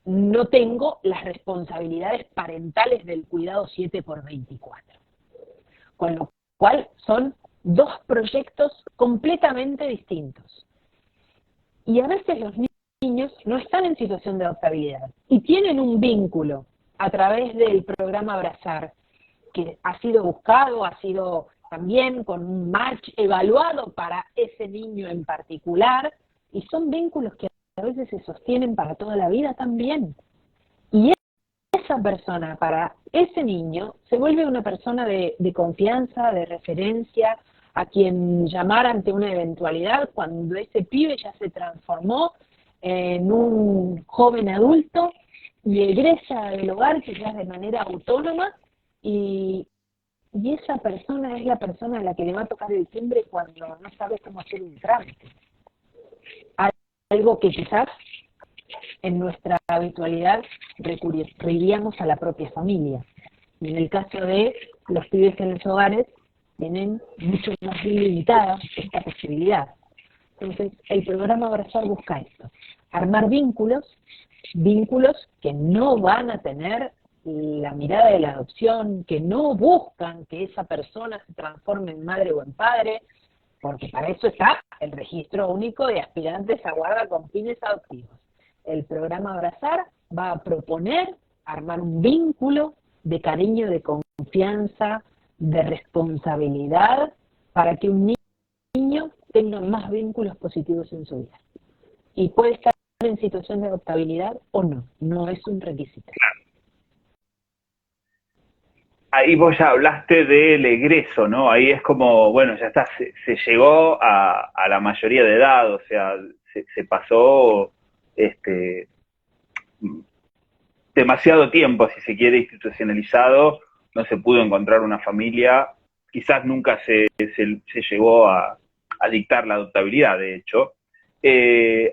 no tengo las responsabilidades parentales del cuidado 7x24. Con lo cual son dos proyectos completamente distintos. Y a veces los niños no están en situación de adoptabilidad y tienen un vínculo a través del programa Abrazar, que ha sido buscado, ha sido también con un match evaluado para ese niño en particular, y son vínculos que a veces se sostienen para toda la vida también. Y esa persona, para ese niño, se vuelve una persona de confianza, de referencia, a quien llamar ante una eventualidad cuando ese pibe ya se transformó en un joven adulto y egresa del hogar quizás de manera autónoma, y esa persona es la persona a la que le va a tocar el timbre cuando no sabe cómo hacer un trámite. Algo que quizás en nuestra habitualidad recurriríamos a la propia familia. Y en el caso de los pibes en los hogares, tienen mucho más limitada esta posibilidad. Entonces, el programa Abrazar busca esto: armar vínculos que no van a tener la mirada de la adopción, que no buscan que esa persona se transforme en madre o en padre, porque para eso está el registro único de aspirantes a guarda con fines adoptivos. El programa Abrazar va a proponer armar un vínculo de cariño, de confianza, de responsabilidad, para que un niño tenga más vínculos positivos en su vida. Y puede estar en situación de adoptabilidad o no, no es un requisito. Ahí vos ya hablaste del egreso, ¿no? Ahí es como, bueno, ya está, se llegó a la mayoría de edad, o sea, se pasó demasiado tiempo, si se quiere, institucionalizado, no se pudo encontrar una familia, quizás nunca se llegó a dictar la adoptabilidad, de hecho.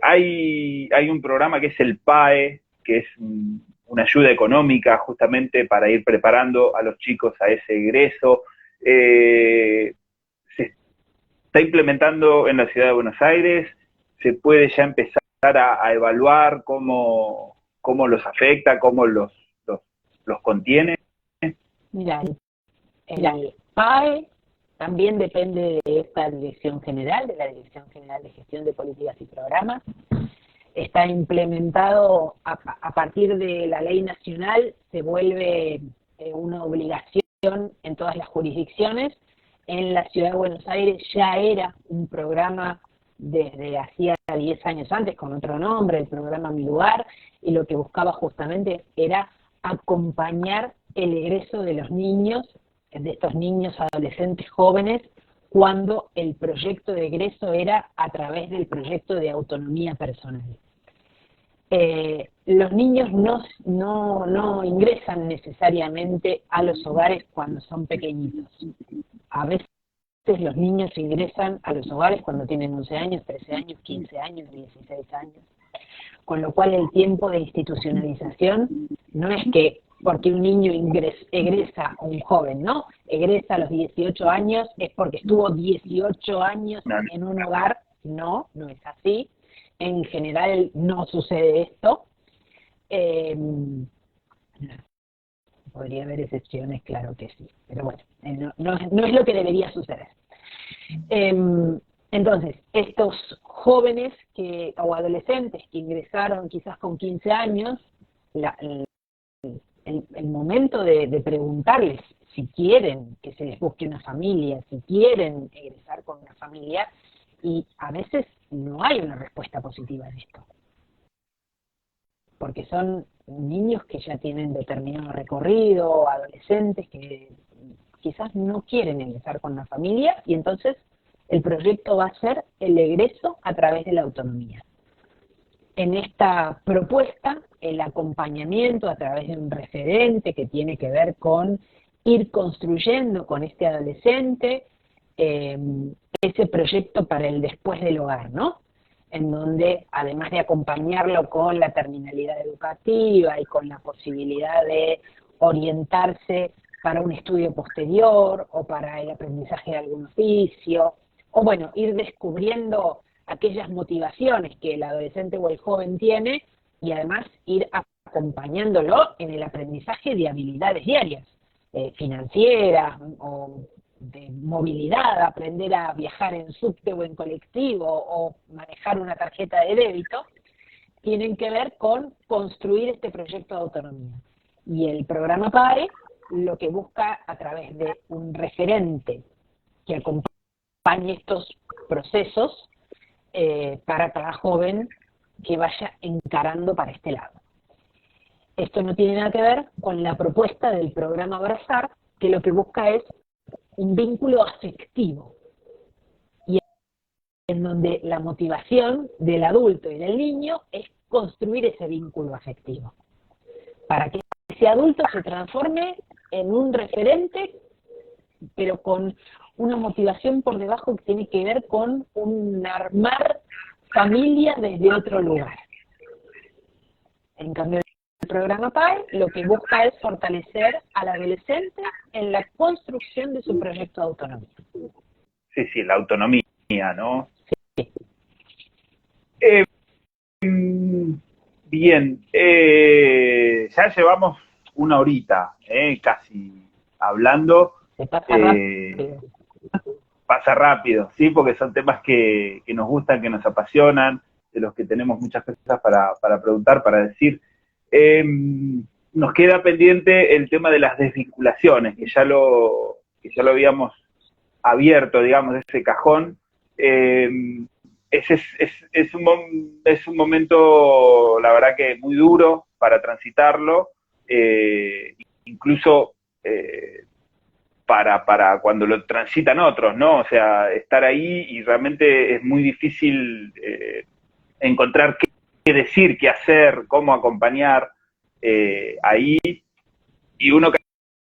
Hay un programa que es el PAE, que es una ayuda económica justamente para ir preparando a los chicos a ese egreso. Se está implementando en la ciudad de Buenos Aires, se puede ya empezar a evaluar cómo los afecta, cómo los contiene. Mira, el PAE también depende de esta Dirección General, de la Dirección General de Gestión de Políticas y Programas. Está implementado a partir de la ley nacional, se vuelve una obligación en todas las jurisdicciones. En la Ciudad de Buenos Aires ya era un programa desde hacía 10 años antes, con otro nombre, el programa Mi Lugar, y lo que buscaba justamente era acompañar el egreso de los niños, de estos niños, adolescentes, jóvenes, cuando el proyecto de egreso era a través del proyecto de autonomía personal. Los niños no ingresan necesariamente a los hogares cuando son pequeñitos. A veces los niños ingresan a los hogares cuando tienen 11 años, 13 años, 15 años, 16 años. Con lo cual el tiempo de institucionalización no es que porque un niño egresa, o un joven, ¿no? Egresa a los 18 años, es porque estuvo 18 años en un hogar. No es así. En general no sucede esto. Podría haber excepciones, claro que sí. Pero bueno, no es lo que debería suceder. Entonces, estos jóvenes o adolescentes que ingresaron quizás con 15 años, el momento de preguntarles si quieren que se les busque una familia, si quieren egresar con una familia, y a veces no hay una respuesta positiva en esto. Porque son niños que ya tienen determinado recorrido, adolescentes que quizás no quieren ingresar con una familia, y entonces el proyecto va a ser el egreso a través de la autonomía. En esta propuesta, el acompañamiento a través de un referente que tiene que ver con ir construyendo con este adolescente ese proyecto para el después del hogar, ¿no? En donde, además de acompañarlo con la terminalidad educativa y con la posibilidad de orientarse para un estudio posterior o para el aprendizaje de algún oficio, o bueno, ir descubriendo aquellas motivaciones que el adolescente o el joven tiene, y además ir acompañándolo en el aprendizaje de habilidades diarias, financieras o de movilidad, aprender a viajar en subte o en colectivo o manejar una tarjeta de débito, tienen que ver con construir este proyecto de autonomía. Y el programa PAE lo que busca a través de un referente que acompañe estos procesos para cada joven que vaya encarando para este lado. Esto no tiene nada que ver con la propuesta del programa Abrazar, que lo que busca es un vínculo afectivo, y en donde la motivación del adulto y del niño es construir ese vínculo afectivo, para que ese adulto se transforme en un referente, pero con una motivación por debajo que tiene que ver con un armar familia desde otro lugar. En cambio, el programa PAE lo que busca es fortalecer al adolescente en la construcción de su proyecto de autonomía. Sí, la autonomía, ¿no? Sí. Bien, ya llevamos una horita, casi hablando. Se pasa rápido. Pasa rápido, ¿sí? Porque son temas que nos gustan, que nos apasionan, de los que tenemos muchas cosas para preguntar, para decir. Nos queda pendiente el tema de las desvinculaciones, que ya lo habíamos abierto, digamos, ese cajón. Ese es un momento, la verdad que muy duro para transitarlo, incluso para cuando lo transitan otros, ¿no? O sea, estar ahí y realmente es muy difícil encontrar qué decir, qué hacer, cómo acompañar ahí, y uno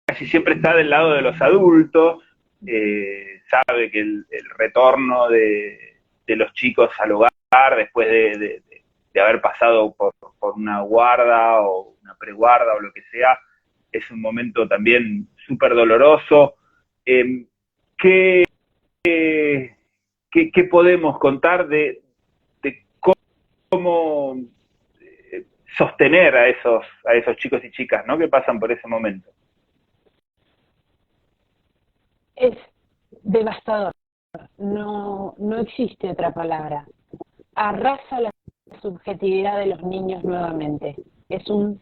casi siempre está del lado de los adultos, sabe que el retorno de los chicos al hogar después de haber pasado por una guarda o una preguarda o lo que sea, es un momento también súper doloroso. ¿Qué podemos contar de cómo sostener a esos chicos y chicas, ¿no?, que pasan por ese momento? Es devastador, no existe otra palabra. Arrasa la subjetividad de los niños nuevamente. Es un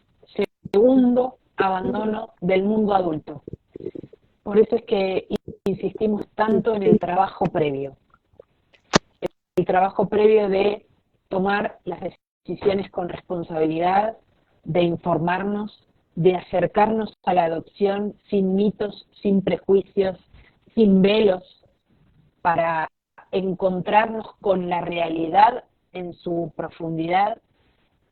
segundo abandono del mundo adulto. Por eso es que insistimos tanto en el trabajo previo. El trabajo previo de tomar las decisiones con responsabilidad, de informarnos, de acercarnos a la adopción sin mitos, sin prejuicios, sin velos, para encontrarnos con la realidad en su profundidad,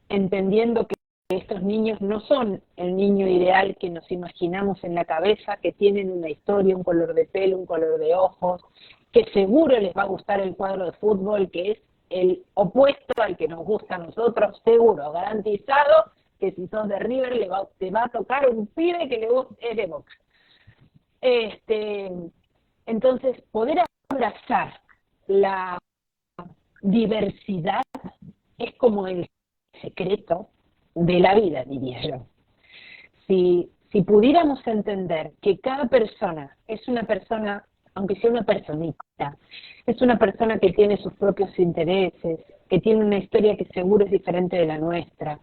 entendiendo que estos niños no son el niño ideal que nos imaginamos en la cabeza, que tienen una historia, un color de pelo, un color de ojos, que seguro les va a gustar el cuadro de fútbol, que es el opuesto al que nos gusta a nosotros, seguro, garantizado, que si sos de River te va a tocar un pibe que le guste de Boca. Entonces, poder abrazar la diversidad es como el secreto de la vida, diría yo. Si pudiéramos entender que cada persona es una persona, aunque sea una personita, es una persona que tiene sus propios intereses, que tiene una historia que seguro es diferente de la nuestra,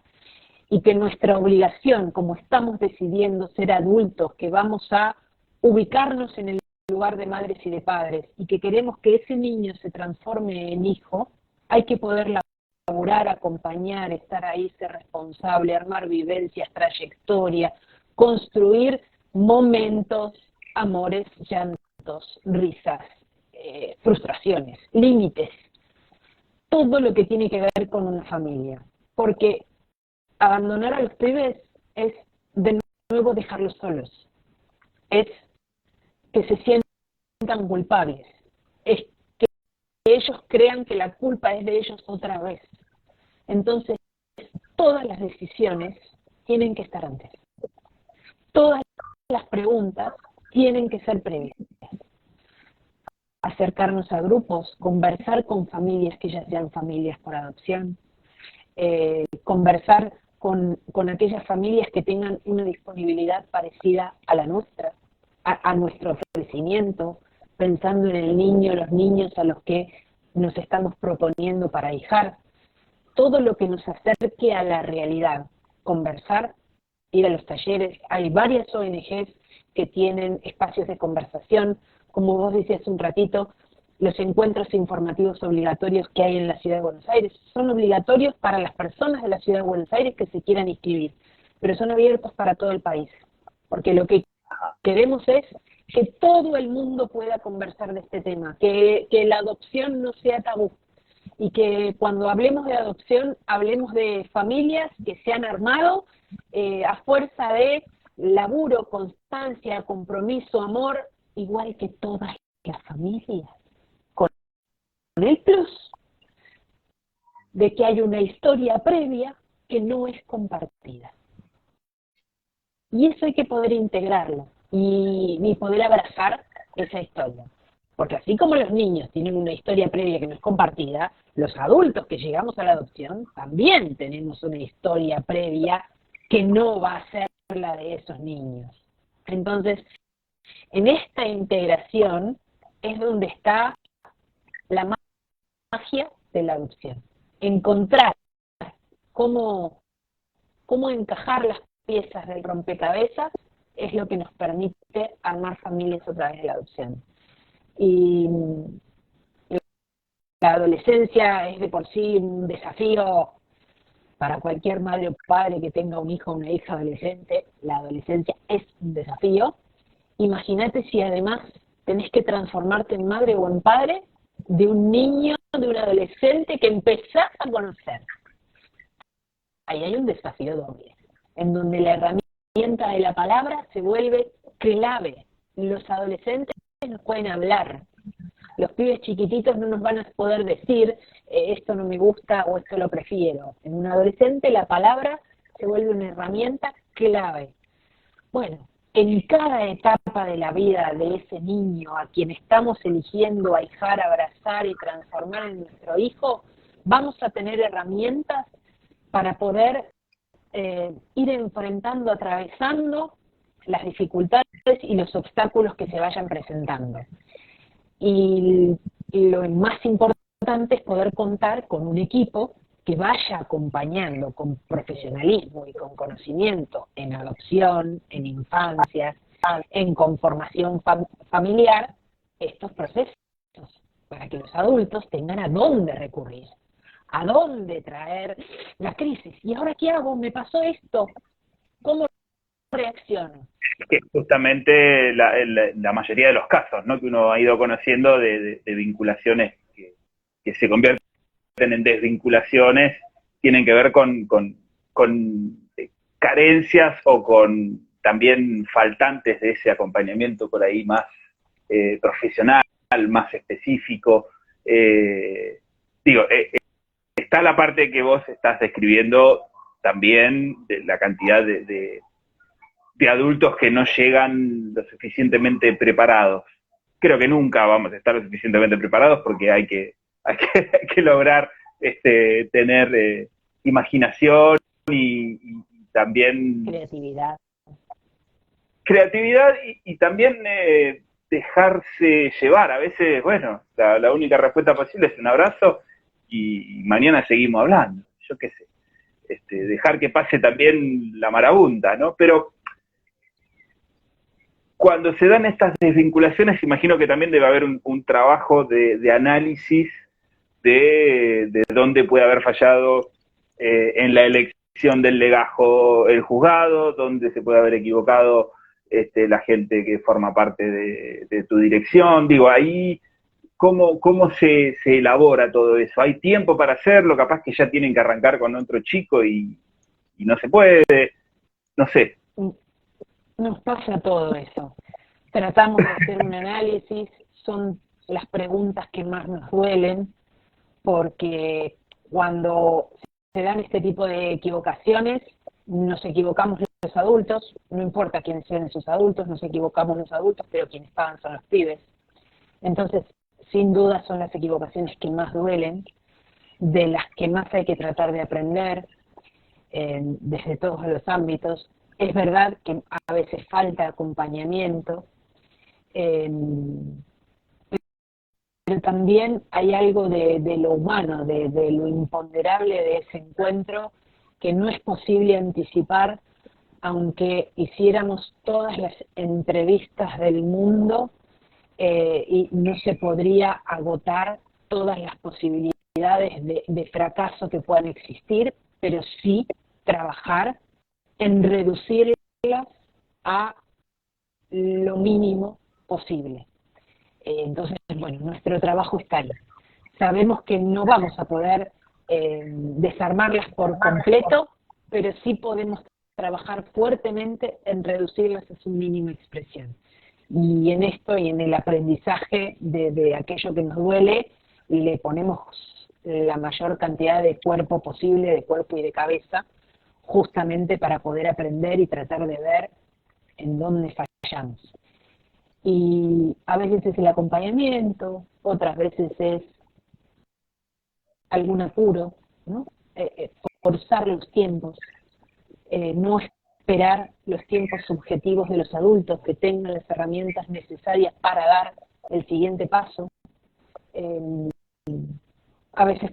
y que nuestra obligación, como estamos decidiendo ser adultos, que vamos a ubicarnos en el lugar de madres y de padres, y que queremos que ese niño se transforme en hijo, hay que poder laburar, acompañar, estar ahí, ser responsable, armar vivencias, trayectoria, construir momentos, amores, llantos, risas, frustraciones, límites, todo lo que tiene que ver con una familia. Porque abandonar a los pibes es de nuevo dejarlos solos, es que se sientan culpables, es que ellos crean que la culpa es de ellos otra vez. Entonces, todas las decisiones tienen que estar antes. Todas las preguntas tienen que ser previas. Acercarnos a grupos, conversar con familias que ya sean familias por adopción, conversar con aquellas familias que tengan una disponibilidad parecida a la nuestra, a nuestro crecimiento, pensando en el niño, los niños a los que nos estamos proponiendo para hijar, todo lo que nos acerque a la realidad, conversar, ir a los talleres. Hay varias ONGs que tienen espacios de conversación, como vos decías un ratito, los encuentros informativos obligatorios que hay en la Ciudad de Buenos Aires son obligatorios para las personas de la Ciudad de Buenos Aires que se quieran inscribir, pero son abiertos para todo el país, porque lo que queremos es que todo el mundo pueda conversar de este tema, que la adopción no sea tabú, y que cuando hablemos de adopción, hablemos de familias que se han armado a fuerza de laburo, constancia, compromiso, amor, igual que todas las familias, con el plus de que hay una historia previa que no es compartida. Y eso hay que poder integrarlo y poder abrazar esa historia. Porque así como los niños tienen una historia previa que no es compartida, los adultos que llegamos a la adopción también tenemos una historia previa que no va a ser la de esos niños. Entonces, en esta integración es donde está la magia de la adopción. Encontrar cómo encajar las piezas del rompecabezas es lo que nos permite armar familias a través de la adopción. Y la adolescencia es de por sí un desafío para cualquier madre o padre que tenga un hijo o una hija adolescente. La adolescencia es un desafío. Imagínate si además tenés que transformarte en madre o en padre de un niño, de un adolescente que empezás a conocer. Ahí hay un desafío doble, en donde la herramienta de la palabra se vuelve clave. Los adolescentes nos pueden hablar. Los pibes chiquititos no nos van a poder decir esto no me gusta o esto lo prefiero. En un adolescente la palabra se vuelve una herramienta clave. Bueno, en cada etapa de la vida de ese niño a quien estamos eligiendo ahijar, abrazar y transformar en nuestro hijo, vamos a tener herramientas para poder ir enfrentando, atravesando las dificultades y los obstáculos que se vayan presentando. Y lo más importante es poder contar con un equipo que vaya acompañando con profesionalismo y con conocimiento en adopción, en infancia, en conformación familiar, estos procesos, para que los adultos tengan a dónde recurrir, a dónde traer la crisis. ¿Y ahora qué hago? ¿Me pasó esto? ¿Cómo reacciono? Que justamente la mayoría de los casos, ¿no?, que uno ha ido conociendo de vinculaciones que se convierten en desvinculaciones, tienen que ver con carencias o con también faltantes de ese acompañamiento por ahí más profesional, más específico. Está la parte que vos estás describiendo también, de la cantidad de adultos que no llegan lo suficientemente preparados. Creo que nunca vamos a estar lo suficientemente preparados porque hay que lograr tener imaginación y también creatividad y también dejarse llevar. A veces, bueno, la única respuesta posible es un abrazo y mañana seguimos hablando, yo qué sé. Dejar que pase también la marabunta, ¿no? Pero cuando se dan estas desvinculaciones, imagino que también debe haber un trabajo de análisis de dónde puede haber fallado en la elección del legajo el juzgado, dónde se puede haber equivocado la gente que forma parte de tu dirección. Digo, ahí, ¿cómo se elabora todo eso? ¿Hay tiempo para hacerlo? Capaz que ya tienen que arrancar con otro chico y no se puede, no sé. Nos pasa todo eso. Tratamos de hacer un análisis, son las preguntas que más nos duelen, porque cuando se dan este tipo de equivocaciones, nos equivocamos los adultos, no importa quiénes sean esos adultos, nos equivocamos los adultos, pero quienes pagan son los pibes. Entonces, sin duda son las equivocaciones que más duelen, de las que más hay que tratar de aprender. desde todos los ámbitos. Es verdad que a veces falta acompañamiento, pero también hay algo de lo humano, de lo imponderable de ese encuentro que no es posible anticipar, aunque hiciéramos todas las entrevistas del mundo, y no se podría agotar todas las posibilidades de fracaso que puedan existir, pero sí trabajar en reducirlas a lo mínimo posible. Entonces, bueno, nuestro trabajo está ahí. Sabemos que no vamos a poder desarmarlas por completo, pero sí podemos trabajar fuertemente en reducirlas a su mínima expresión. Y en esto y en el aprendizaje de aquello que nos duele, le ponemos la mayor cantidad de cuerpo posible, de cuerpo y de cabeza, justamente para poder aprender y tratar de ver en dónde fallamos. Y a veces es el acompañamiento, otras veces es algún apuro, ¿no? Forzar los tiempos, no esperar los tiempos subjetivos de los adultos que tengan las herramientas necesarias para dar el siguiente paso. A veces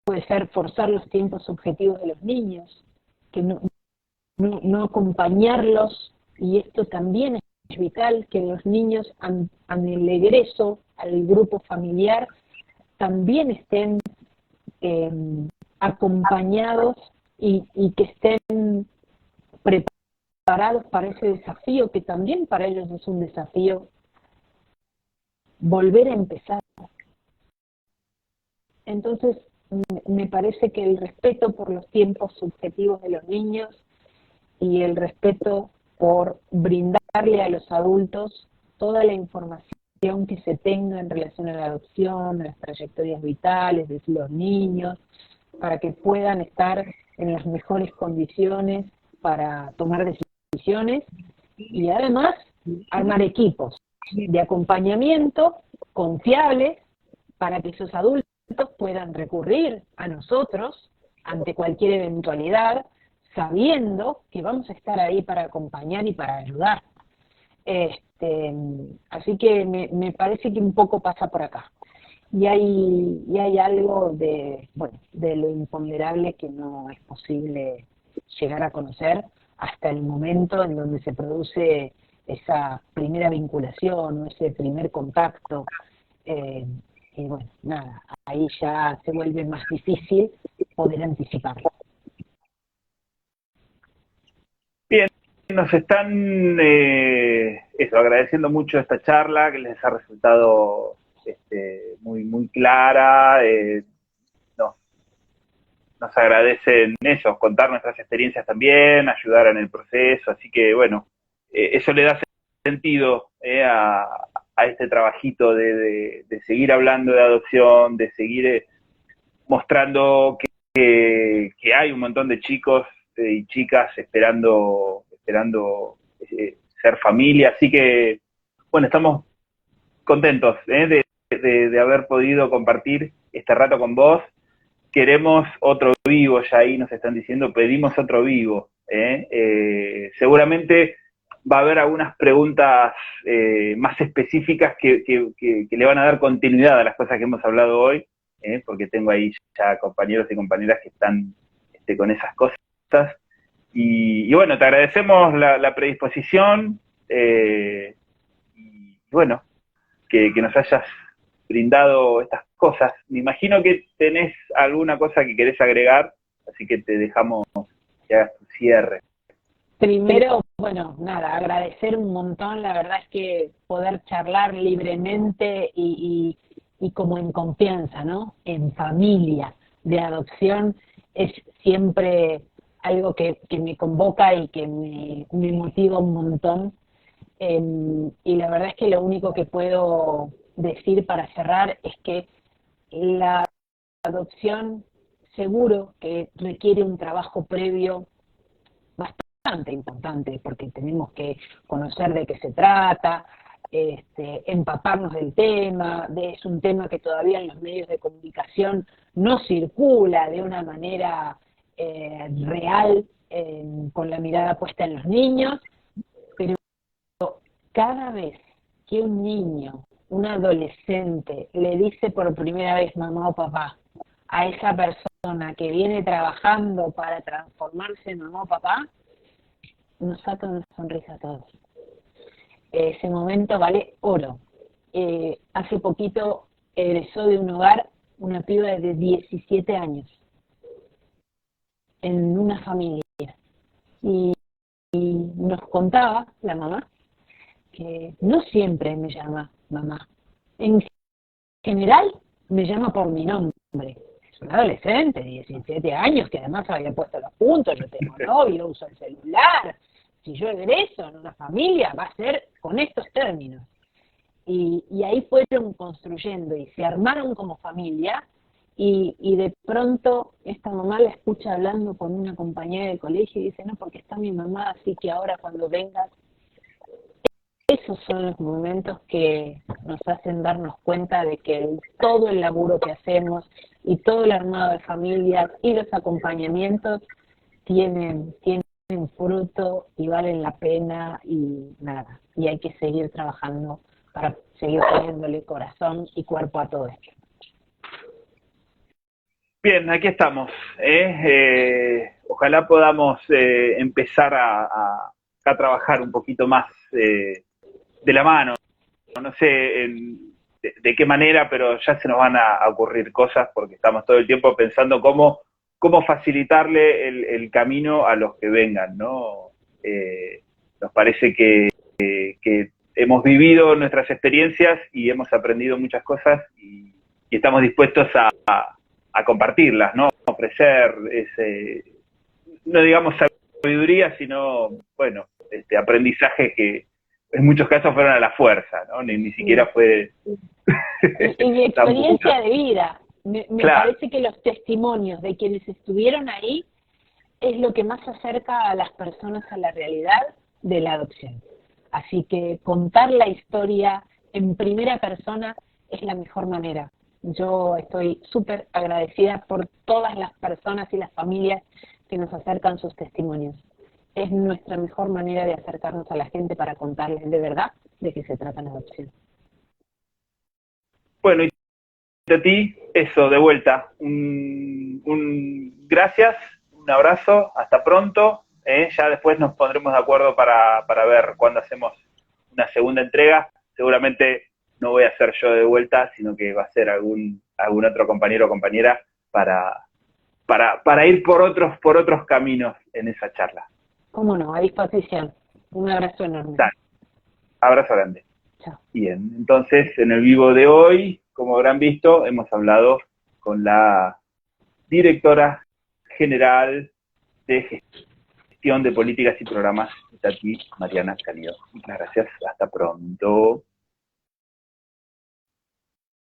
puede ser forzar los tiempos subjetivos de los niños, que no acompañarlos, y esto también es vital, que los niños en el egreso al grupo familiar también estén acompañados y que estén preparados para ese desafío, que también para ellos es un desafío volver a empezar. Entonces, me parece que el respeto por los tiempos subjetivos de los niños y el respeto por brindarle a los adultos toda la información que se tenga en relación a la adopción, a las trayectorias vitales de los niños, para que puedan estar en las mejores condiciones para tomar decisiones, y además armar equipos de acompañamiento confiables para que esos adultos puedan recurrir a nosotros ante cualquier eventualidad, sabiendo que vamos a estar ahí para acompañar y para ayudar. Así que me parece que un poco pasa por acá. Y hay algo de lo imponderable que no es posible llegar a conocer hasta el momento en donde se produce esa primera vinculación o ese primer contacto. Y bueno, nada, ahí ya se vuelve más difícil poder anticiparlo. Bien, nos están agradeciendo mucho esta charla, que les ha resultado muy, muy clara. Nos agradecen eso, contar nuestras experiencias también, ayudar en el proceso, así que bueno, eso le da sentido a este trabajito de seguir hablando de adopción, de seguir mostrando que hay un montón de chicos y chicas esperando ser familia, así que bueno, estamos contentos de haber podido compartir este rato con vos. Queremos otro vivo, ya ahí nos están diciendo, pedimos otro vivo. Seguramente va a haber algunas preguntas más específicas que le van a dar continuidad a las cosas que hemos hablado hoy, porque tengo ahí ya compañeros y compañeras que están con esas cosas. Y bueno, te agradecemos la predisposición y bueno, que nos hayas brindado estas cosas. Me imagino que tenés alguna cosa que querés agregar, así que te dejamos que hagas tu cierre. Primero, bueno, nada, agradecer un montón, la verdad es que poder charlar libremente y como en confianza, ¿no? En familia, de adopción, es siempre algo que me convoca y que me motiva un montón. Y la verdad es que lo único que puedo decir para cerrar es que la adopción seguro que requiere un trabajo previo bastante importante, porque tenemos que conocer de qué se trata, empaparnos del tema, es un tema que todavía en los medios de comunicación no circula de una manera real, con la mirada puesta en los niños, pero cada vez que un niño, un adolescente, le dice por primera vez mamá o papá a esa persona que viene trabajando para transformarse en mamá o papá, nos saca una sonrisa a todos. Ese momento vale oro. Hace poquito egresó de un hogar una piba de 17 años en una familia y nos contaba la mamá que no siempre me llama mamá. En general me llama por mi nombre. Es un adolescente, 17 años, que además había puesto los puntos, yo tengo novio, uso el celular. Si yo egreso en una familia, va a ser con estos términos. Y ahí fueron construyendo y se armaron como familia, y de pronto esta mamá la escucha hablando con una compañera de colegio y dice, no, porque está mi mamá, así que ahora cuando vengas. Esos son los momentos que nos hacen darnos cuenta de que todo el laburo que hacemos y todo el armado de familias y los acompañamientos tienen fruto y valen la pena y nada. Y hay que seguir trabajando para seguir poniéndole corazón y cuerpo a todo esto. Bien, aquí estamos. Ojalá podamos empezar a trabajar un poquito más de la mano. No sé de qué manera, pero ya se nos van a ocurrir cosas porque estamos todo el tiempo pensando cómo facilitarle el camino a los que vengan, ¿no? Nos parece que hemos vivido nuestras experiencias y hemos aprendido muchas cosas y estamos dispuestos a compartirlas, ¿no? Ofrecer no digamos sabiduría, sino, bueno, aprendizaje que en muchos casos fueron a la fuerza, ¿no? Ni siquiera fue... Y mi experiencia de vida. Me claro. parece que los testimonios de quienes estuvieron ahí es lo que más acerca a las personas a la realidad de la adopción. Así que contar la historia en primera persona es la mejor manera. Yo estoy súper agradecida por todas las personas y las familias que nos acercan sus testimonios. Es nuestra mejor manera de acercarnos a la gente para contarles de verdad de qué se trata la adopción. Bueno, y a ti, eso, de vuelta, un gracias, un abrazo, hasta pronto, ya después nos pondremos de acuerdo para ver cuándo hacemos una segunda entrega. Seguramente no voy a ser yo de vuelta, sino que va a ser algún otro compañero o compañera para ir por otros caminos en esa charla. Cómo no, a disposición. Un abrazo enorme. Dale. Abrazo grande. Chao. Bien, entonces en el vivo de hoy, como habrán visto, hemos hablado con la directora general de Gestión de Políticas y Programas, Tati Mariana Canido. Muchas gracias, hasta pronto.